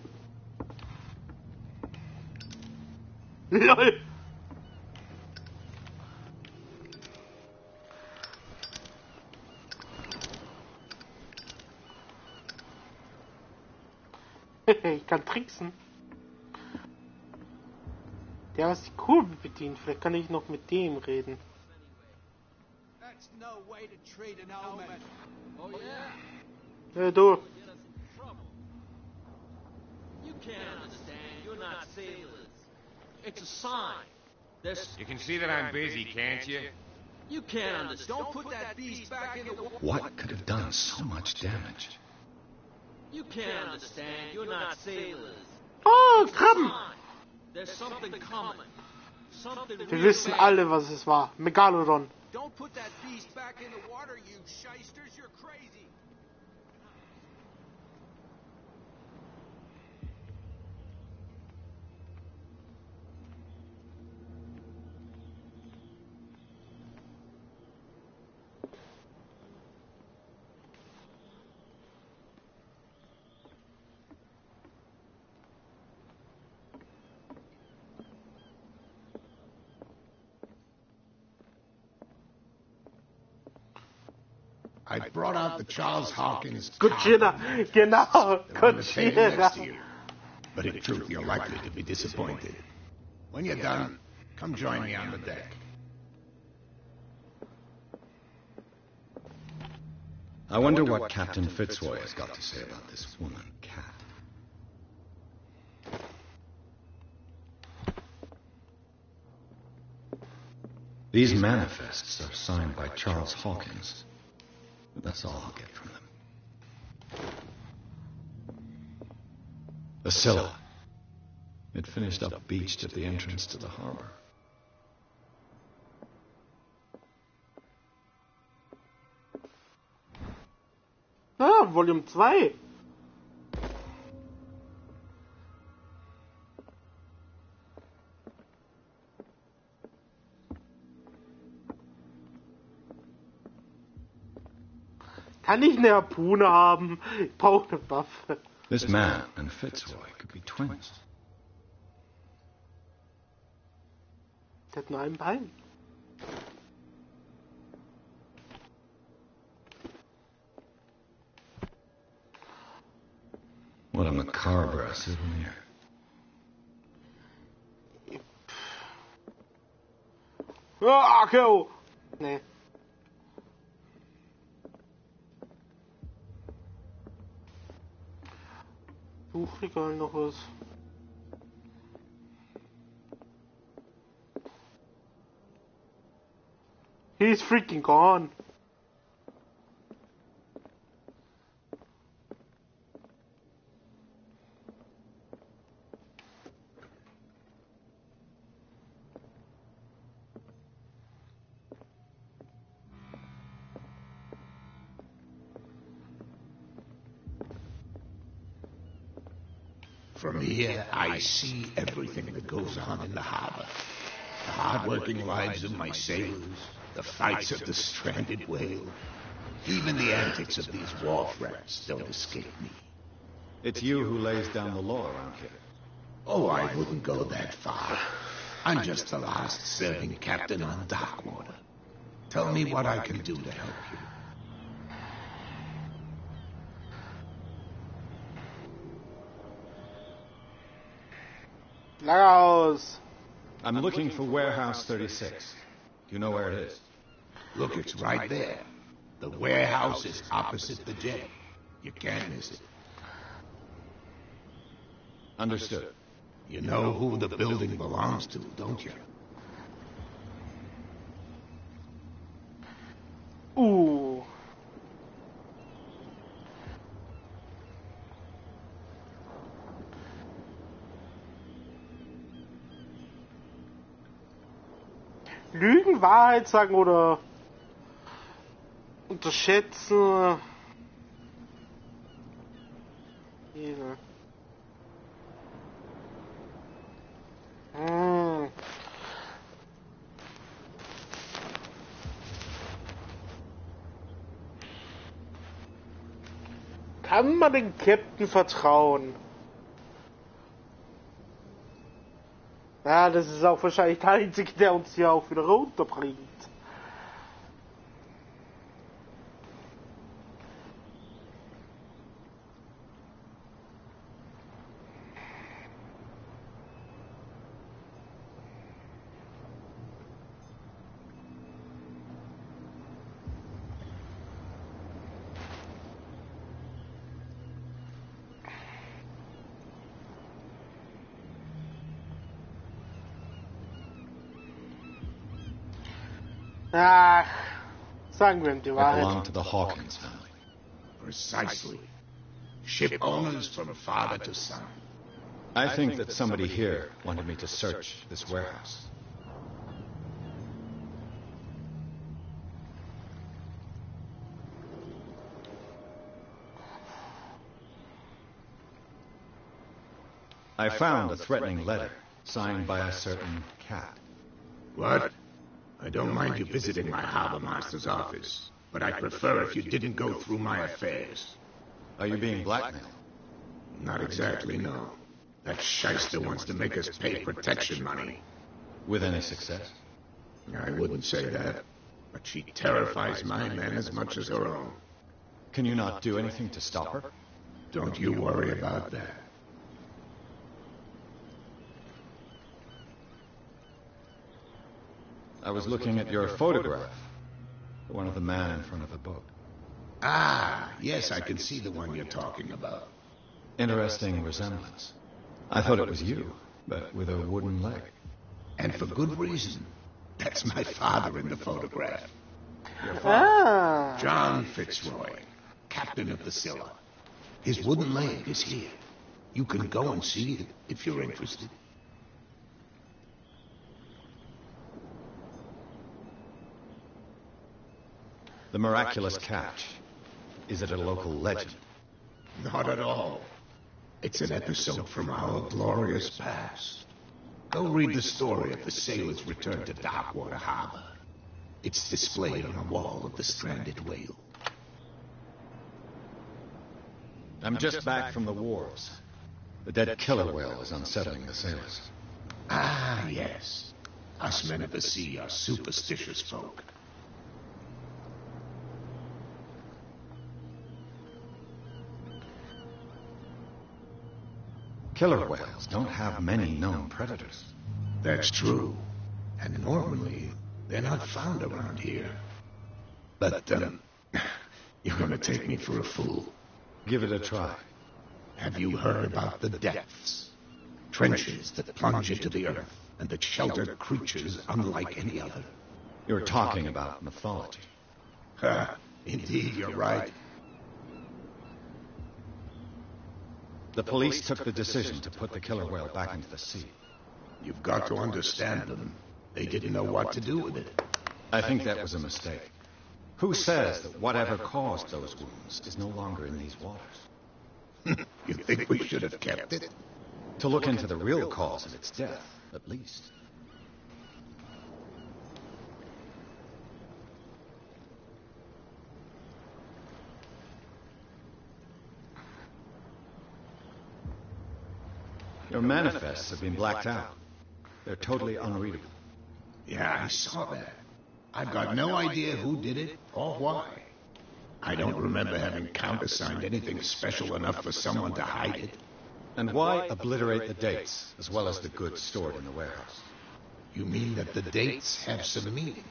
LOL! Ich kann tricksen. Der was die Kurbel bedient. Vielleicht kann ich noch mit dem reden. That's no way to treat an omen. Oh yeah? Hey, du. You can't understand. You're not sailors. It's a sign. There's... You can see that I'm busy, can't you? You can't understand. Don't put that beast back in the water. What could have done so much damage? You can't understand. You're not sailors. Oh, Krabben! There's something coming. Something Wir wissen alle, was es war. Megalodon. Don't put that beast back in the water, you shysters. You're crazy. I brought out the Charles Hawkins Gojira, genau, Gojira. But in truth, you're likely to be disappointed. When you're done, come join me on the deck. I wonder what Captain Fitzroy has got to say about this woman, Cat. These manifests are signed by Charles Hawkins. That's all I'll get from them. The Scylla. It finished up beached at the entrance to the harbor. Ah, Volume 2. Kann ich eine Harpune haben? Ich brauche eine Waffe. This man and Fitzroy could be twins. Der hat nur ein Bein. What a macabre souvenir. Ah, go! Nee. Buchregal noch was. He's freaking gone. From here, I see everything that goes on in the harbor. The hard-working lives of my sailors, the fights of the stranded whale. Even the antics of these wharf rats don't escape me. It's you who lays down the law around here. Oh, I wouldn't go that far. I'm just the last serving captain on Darkwater. Tell me what I can do to help you. Laos. I'm looking for Warehouse 36. You know where it is? Look, it's right there. The warehouse is opposite the jetty. You can't miss it. Understood. You know who the building belongs to, don't you? Ooh. Lügen, Wahrheit sagen oder unterschätzen. Esel. Kann man dem Captain vertrauen? Ja, das ist auch wahrscheinlich der Einzige, der uns hier auch wieder runterbringt. Ach, sagen wir ihm die I Wahrheit. belong to the Hawkins family. Precisely. Ship owners from father to son. I think that somebody here wanted me to search this warehouse. I found a threatening letter signed by a certain cat. What? I don't mind you visiting my harbor master's office, but I'd prefer if you didn't go through my affairs. Are you being blackmailed? Not exactly, no. That shyster wants to make us pay protection money. With any success? I wouldn't say that, but she terrifies my men as much as her own. Can you not do anything to stop her? Don't you worry about that. I was looking at your photograph. One of the man in front of the boat. Ah, yes, I can see the one you're talking about. Interesting resemblance. I thought it was you, but with a wooden leg. And for good reason. That's my father in the photograph. Your father? John Fitzroy, captain of the Scylla. His wooden leg is here. You can go and see it if you're interested. The miraculous catch. Is it a local legend? Not at all. It's an episode from our glorious past. Go read the story of the sailor's return to Darkwater Harbor. It's displayed on a wall of the stranded whale. I'm just back from the wharves. The dead killer whale is unsettling the sailors. Ah, yes. Us men of the sea are superstitious folk. Killer whales don't have many known predators. That's true. And normally, they're not found around here. But, you're gonna take me for a fool. Give it a try. Have you heard about the depths? Trenches that plunge into the earth and that shelter creatures unlike any other. You're talking about mythology. Ha, indeed, you're right. The police took the decision to put the killer whale back into the sea. You've got to understand them. They didn't know what to do with it. I think that was a mistake. Who says that whatever caused those wounds is no longer in these waters? You think we should have kept it? To look into the real cause of its death, at least. Your manifests have been blacked out. They're totally unreadable. Yeah, I saw that. I've got no idea who did it or why. I don't remember having countersigned anything special enough for someone to hide it. And why obliterate the dates, as well as the goods stored in the warehouse? You mean that the dates have some meaning?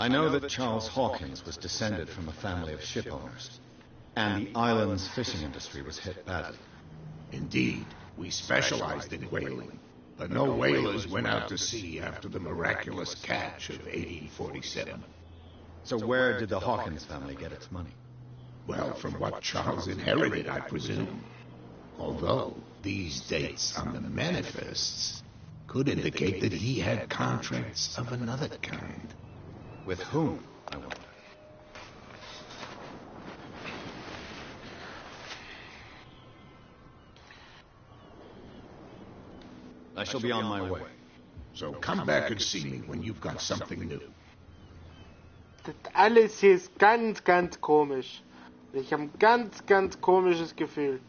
I know that Charles Hawkins was descended from a family of ship owners, and the island's fishing industry was hit badly. Indeed, we specialized in whaling, but no whalers went out to sea after the miraculous catch of 1847. So where did the Hawkins family get its money? Well, from what Charles inherited, I presume. Although these dates on the manifests could indicate that he had contracts of another kind. With whom, I wonder? I shall be on my way. So come back and see me when you've got something new. Das alles hier ist ganz, ganz komisch. Ich habe ein ganz, ganz komisches Gefühl.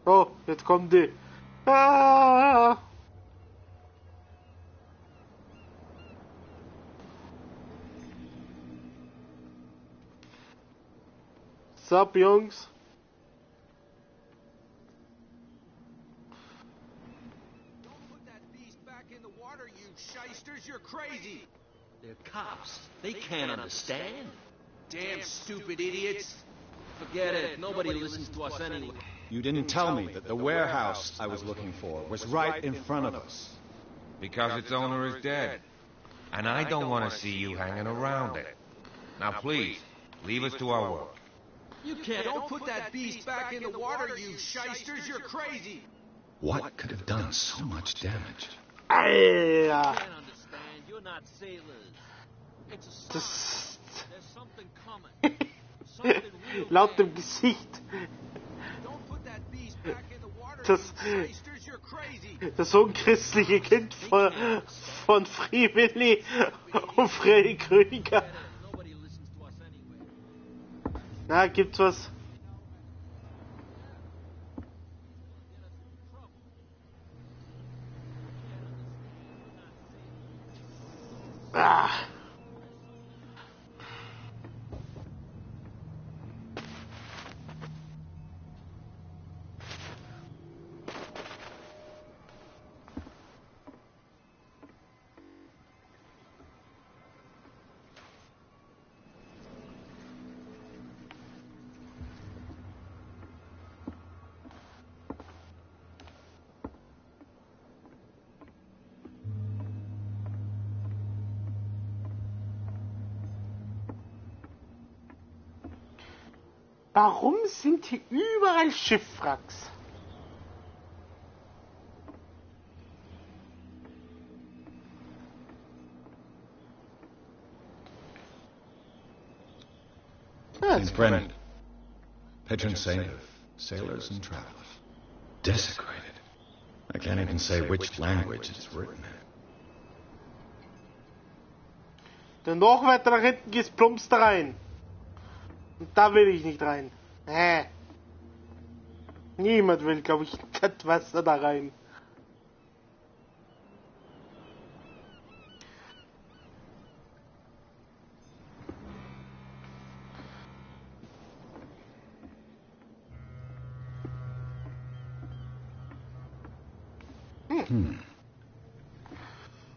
Oh, jetzt kommen die. Ah! Sup, Jungs? Don't put that beast back in the water, you shysters. You're crazy. They're cops. They can't understand. Damn stupid idiots. Forget it. Nobody listens to us anyway. You didn't tell me that the warehouse I was looking for was right in front of us. Because its owner is dead. And I don't want to see you hanging around it. Now please, leave us to our work. You can't. Don't put that beast back in the water, you shysters. You're crazy. What could have done so much damage? Alter! You can't understand. You're not sailors. It's a sign. There's something coming. Something real Laut dem bad. Gesicht. Don't put that beast back in the water, Das, you shysters. You're crazy. das unchristliche Kind von Free Willy und Freddy Krüger. Nobody listens to us anyway. Na, gibt's was? Ah. Warum sind hier überall Schiffwracks? St. Brennan, patron saint of sailors and travelers. Desecrated. I can't even say which language it's written in. Denn noch weiter nach hinten geht's plumps da rein. Und da will ich nicht rein. Niemand will, glaube ich, das Wasser da rein.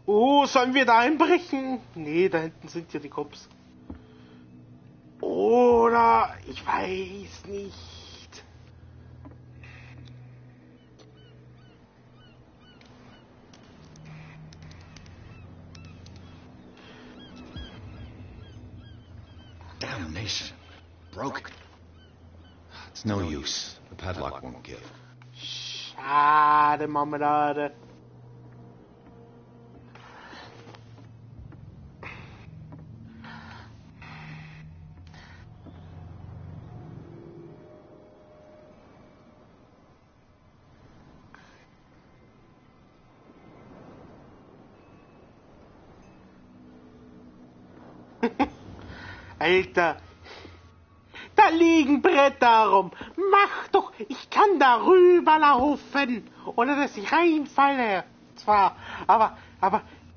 Oh, sollen wir da einbrechen? Nee, da hinten sind ja die Cops. Oder, ich weiß nicht. Damnation. Broken. It's no use. The padlock won't give. Schade, Marmelade. Alter, da liegen Bretter rum. Mach doch, ich kann da rüberlaufen, ohne dass ich reinfalle. Zwar, aber,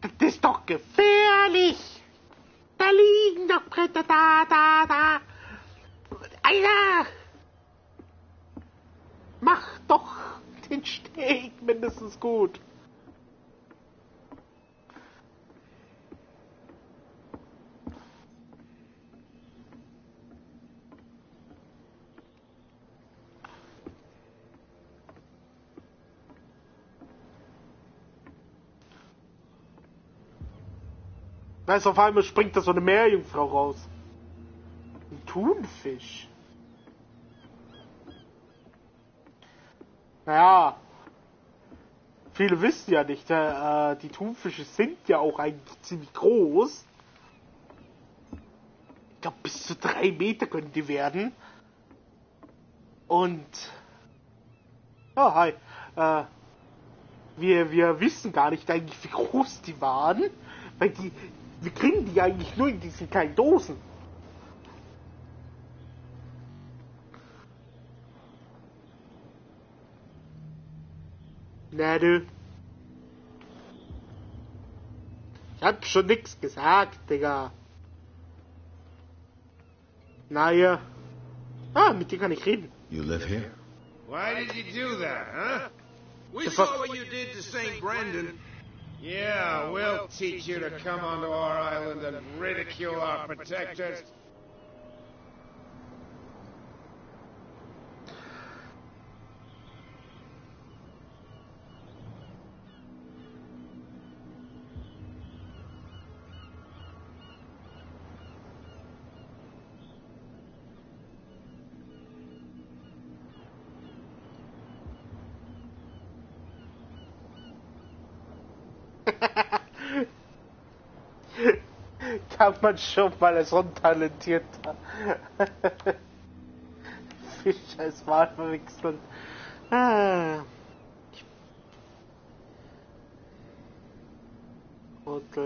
das ist doch gefährlich. Da liegen doch Bretter, da. Alter, mach doch den Steg mindestens gut. Weißt du, auf einmal springt da so eine Meerjungfrau raus. Ein Thunfisch. Naja. Viele wissen ja nicht, die Thunfische sind ja auch eigentlich ziemlich groß. Ich glaube, bis zu 3 Meter können die werden. Und... Oh, hi. Wir wissen gar nicht eigentlich, wie groß die waren. Weil wir kriegen die eigentlich nur in diesen kleinen Dosen. Na du. Ich hab schon nix gesagt, Digga. Naja. Mit dir kann ich reden. You live here? Why did you do that, huh? We saw what you did to St. Brendan. Yeah, we'll teach you to come onto our island and ridicule our protectors. Kann man schon mal als untalentierter Fisch als Wal verwechseln. Und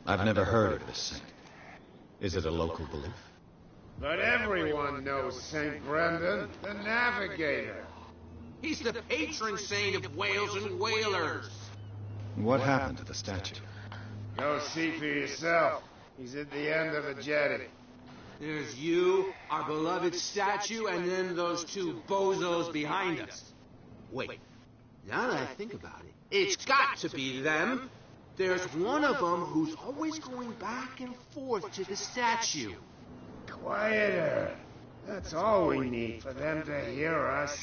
I've never heard of this saint. Is it a local belief? But everyone knows St. Brendan, the navigator. He's the patron saint of whales and whalers. What happened to the statue? Go see for yourself. He's at the end of the jetty. There's you, our beloved statue, and then those 2 bozos behind us. Wait, now that I think about it, it's got to be them. There's one of them who's always going back and forth to the statue. Quieter. That's all we need for them to hear us.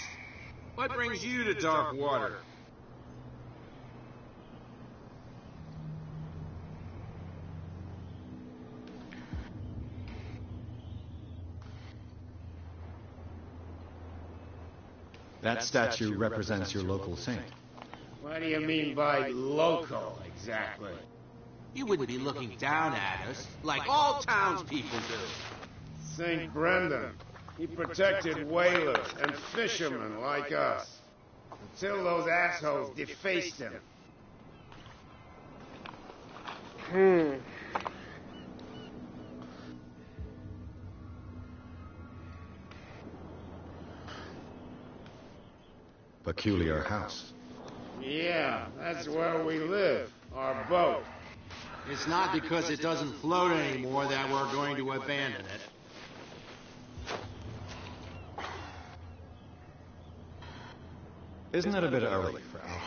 What brings you to dark water? That statue represents your local saint. What do you mean by local, exactly? You wouldn't be looking down at us, like all townspeople do. St. Brendan. He protected whalers and fishermen like us. Until those assholes defaced him. Peculiar house. Yeah, that's where we live. Our boat. It's not because it doesn't float anymore that we're going to abandon it. Isn't it a bit early for us?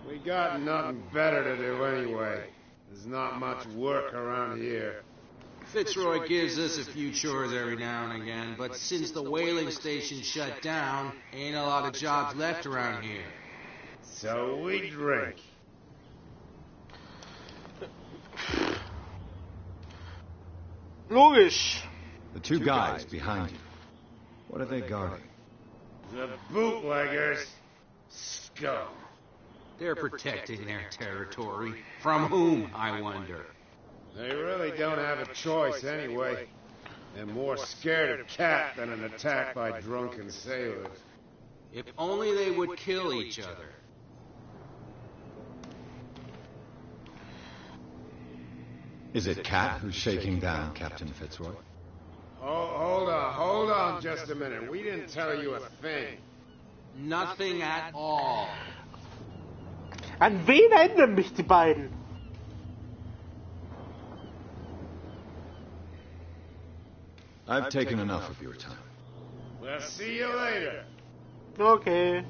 We got nothing better to do anyway. There's not much work around here. Fitzroy gives us a few chores every now and again, but since the whaling station shut down, ain't a lot of jobs left around here. So we drink. Logisch. The 2 guys behind you. What are they guarding? The bootleggers. Scum. They're protecting their territory. From whom, I wonder? They really don't have a choice anyway. They're more scared of Cat than an attack by drunken sailors. If only they would kill each other. Is it Cat who's shaking down Captain Fitzroy? Oh, hold on just a minute. We didn't tell you a thing. Nothing at all. An wen erinnern mich die beiden? I've taken enough of your time. We'll see you later. Okay.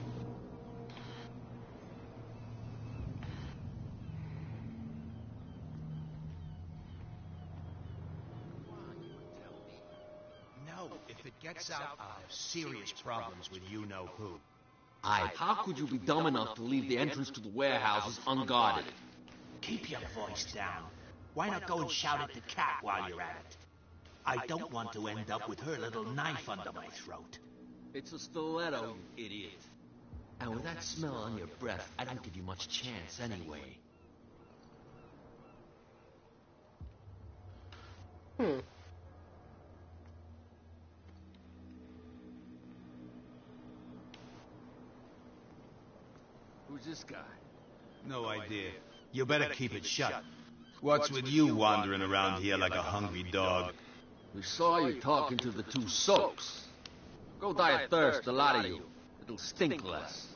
No, if it gets out, I'll have serious problems with you-know-who. How could you be dumb enough to leave the entrance to the warehouses unguarded? Keep your voice down. Why not go and shout at the cat while you're at it? I don't want to end up with her little knife under my throat. It's a stiletto, you idiot. And with that smell on your breath, I don't give you much chance anyway. Who's this guy? No idea. You better keep it shut. What's with you wandering around here like a hungry dog? We saw you talking to the two soaks. Go die of thirst, the lot of you. It'll stink less.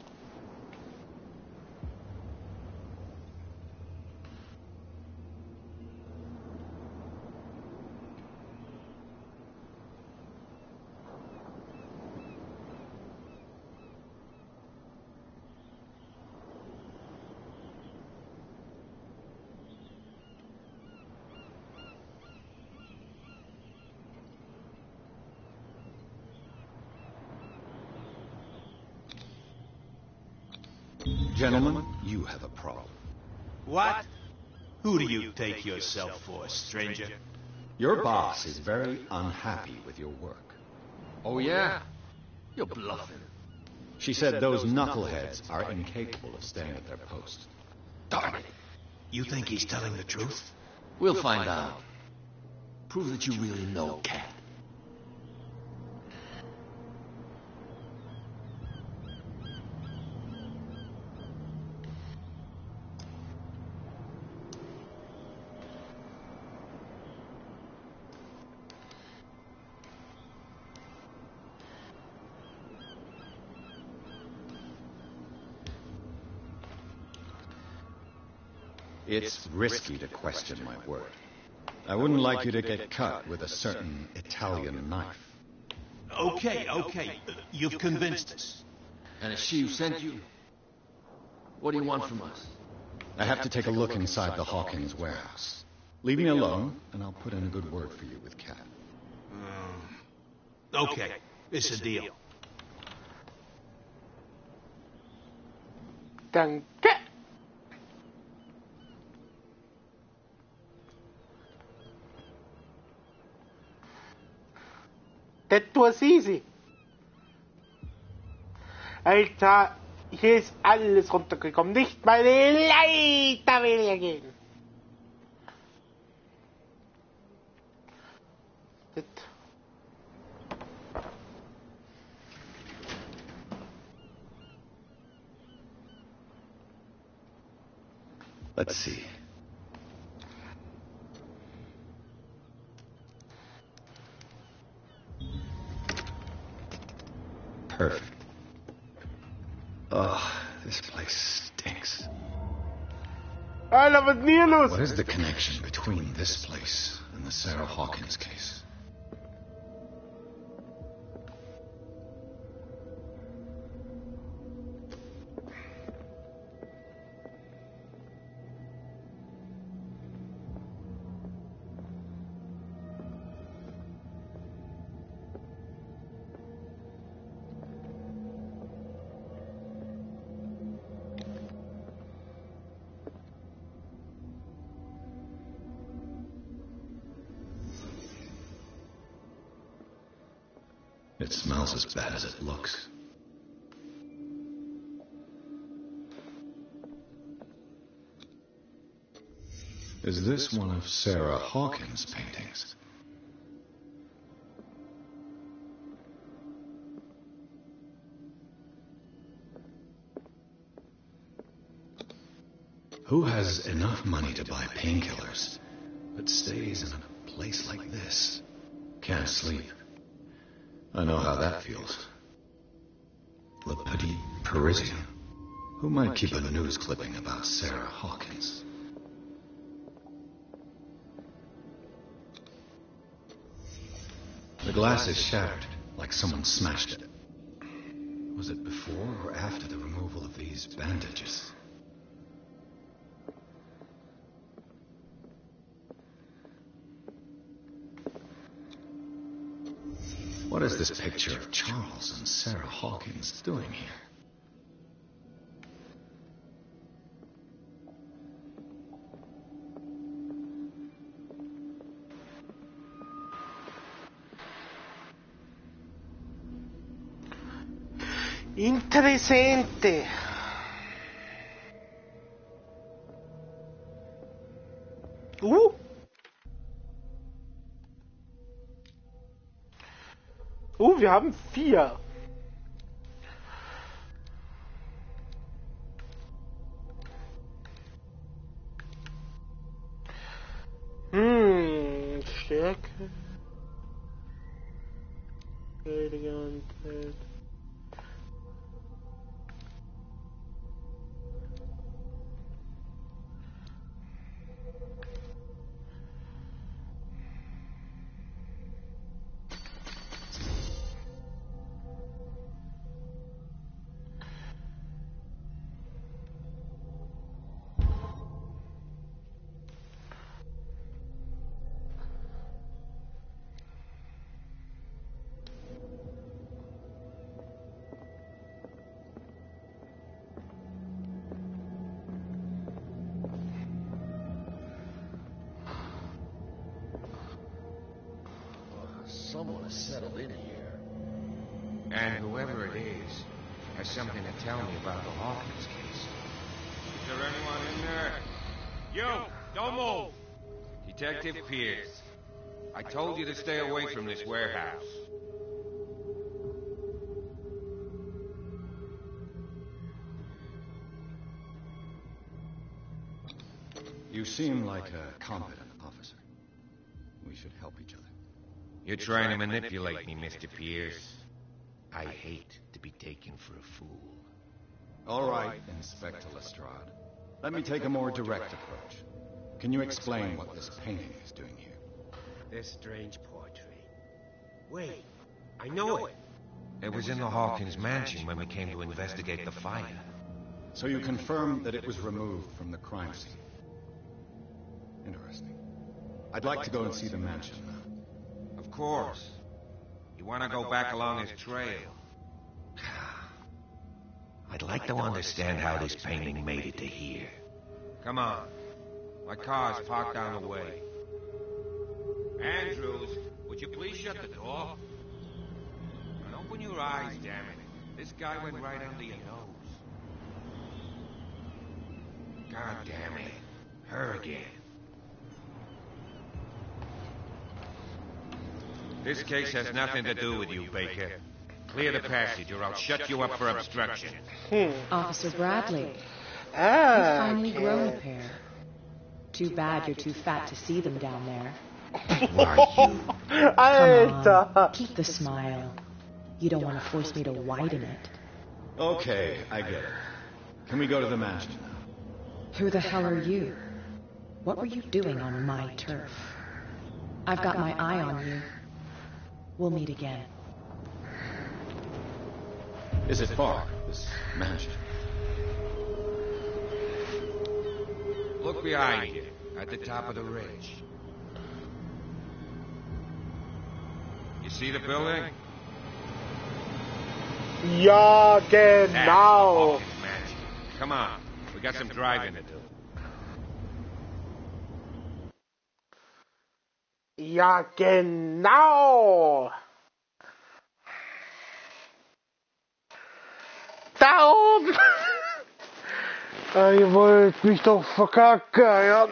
Gentlemen, you have a problem. What? Who do you take yourself for, stranger? Your boss is very unhappy with your work. Oh, yeah? You're bluffing. She said those knuckleheads are incapable of staying at their post. Darn it. You think he's telling the truth? We'll find out. Prove that you really know, Cat. It's risky to question my word. I wouldn't like you to get cut with a certain Italian knife. Okay. You've convinced us. And it's she who sent you? What do you want from us? I have to take a look inside the Hawkins warehouse. Leave me alone, and I'll put in a good word for you with Cat. Okay, it's a deal. Danke. That was easy. Alter, hier ist alles runtergekommen. Nicht mal die Leiter weniger gehen. Das. Let's see. Perfect. Oh, this place stinks. Alter, was ist denn hier los? What is the connection between this place and the Sarah Hawkins case? It smells as bad as it looks. Is this one of Sarah Hawkins' paintings? Who has enough money to buy painkillers but stays in a place like this. Can't sleep. I know how that feels. Le Petit Parisien. Who might keep a news clipping about Sarah Hawkins? The glass is shattered, like someone smashed it. Was it before or after the removal of these bandages? What is this picture of Charles and Sarah Hawkins doing here? Interessante. Wir haben 4. Stärke. Elegantheit. Someone has settled in here. And whoever it is has something to tell me about the Hawkins case. Is there anyone in there? You! Don't move! Detective Pierce. I told you to stay away from this warehouse. You seem like a competent officer. We should help each other. You're trying to manipulate me, Mr. Pierce. I hate to be taken for a fool. All right, Inspector Lestrade. Let me take a more direct approach. Can you explain what this painting is doing here? This strange portrait. Wait, I know it. It was in the Hawkins mansion when we came to investigate the fire. So you confirm that it was removed from the crime scene? Interesting. I'd like to go and see the mansion now. Of course. You want to go back along his trail? I'd like to understand how this painting made it to here. Come on. My car's parked down the way. Andrews, would you please shut the door? And open your eyes, damn it. This guy went right under your nose. God damn it. Her again. This case has nothing to do with you, Baker. Clear the passage or I'll shut you up for obstruction. Officer Bradley. You've finally grown a pair. Too bad you're too fat to see them down there. Why, Come on, keep the smile. You don't want to force me to widen it. Okay, I get it. Can we go to the mansion now? Who the hell are you? What were you doing on my turf? I've got my eye on you. We'll meet again. Is it far, this mansion? Look behind you, at the top of the ridge. You see the building? Ja, genau. Come on, we got some driving to do. Ja, genau. Da oben. Ihr wollt mich doch verkacken, ja.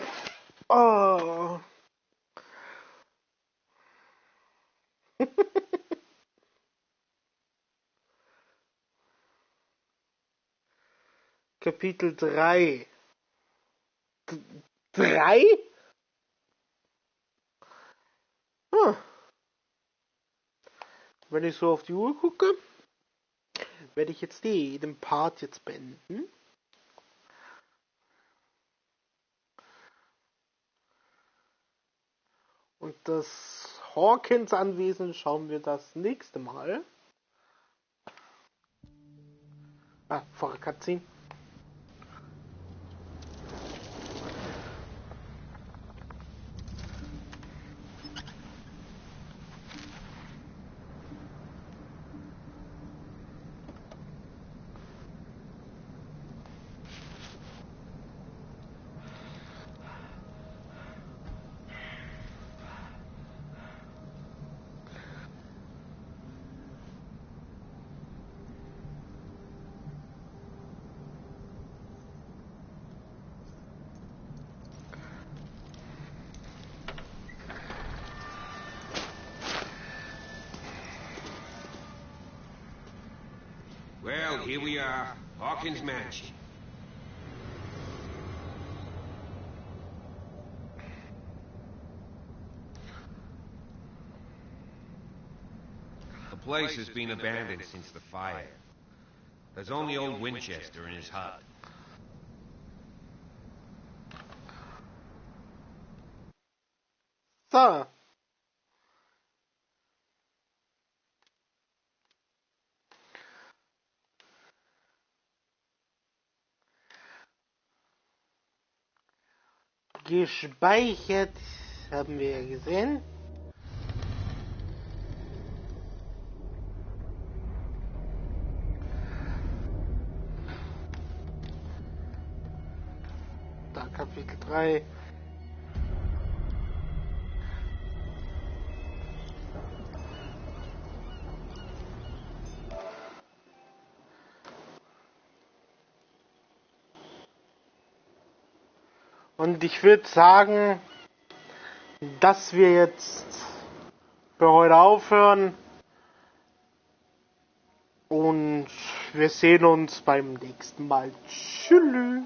Oh. Kapitel 3. 3? wenn ich so auf die Uhr gucke, werde ich jetzt den Part jetzt beenden. Und das Hawkins Anwesen schauen wir das nächste Mal. Vor der Cutscene. Well, here we are, Hawkins Mansion. The place has been abandoned since the fire. There's only old Winchester in his hut. So. Gespeichert haben wir ja gesehen. Da Kapitel 3. Und ich würde sagen, dass wir jetzt für heute aufhören. Und wir sehen uns beim nächsten Mal. Tschüss.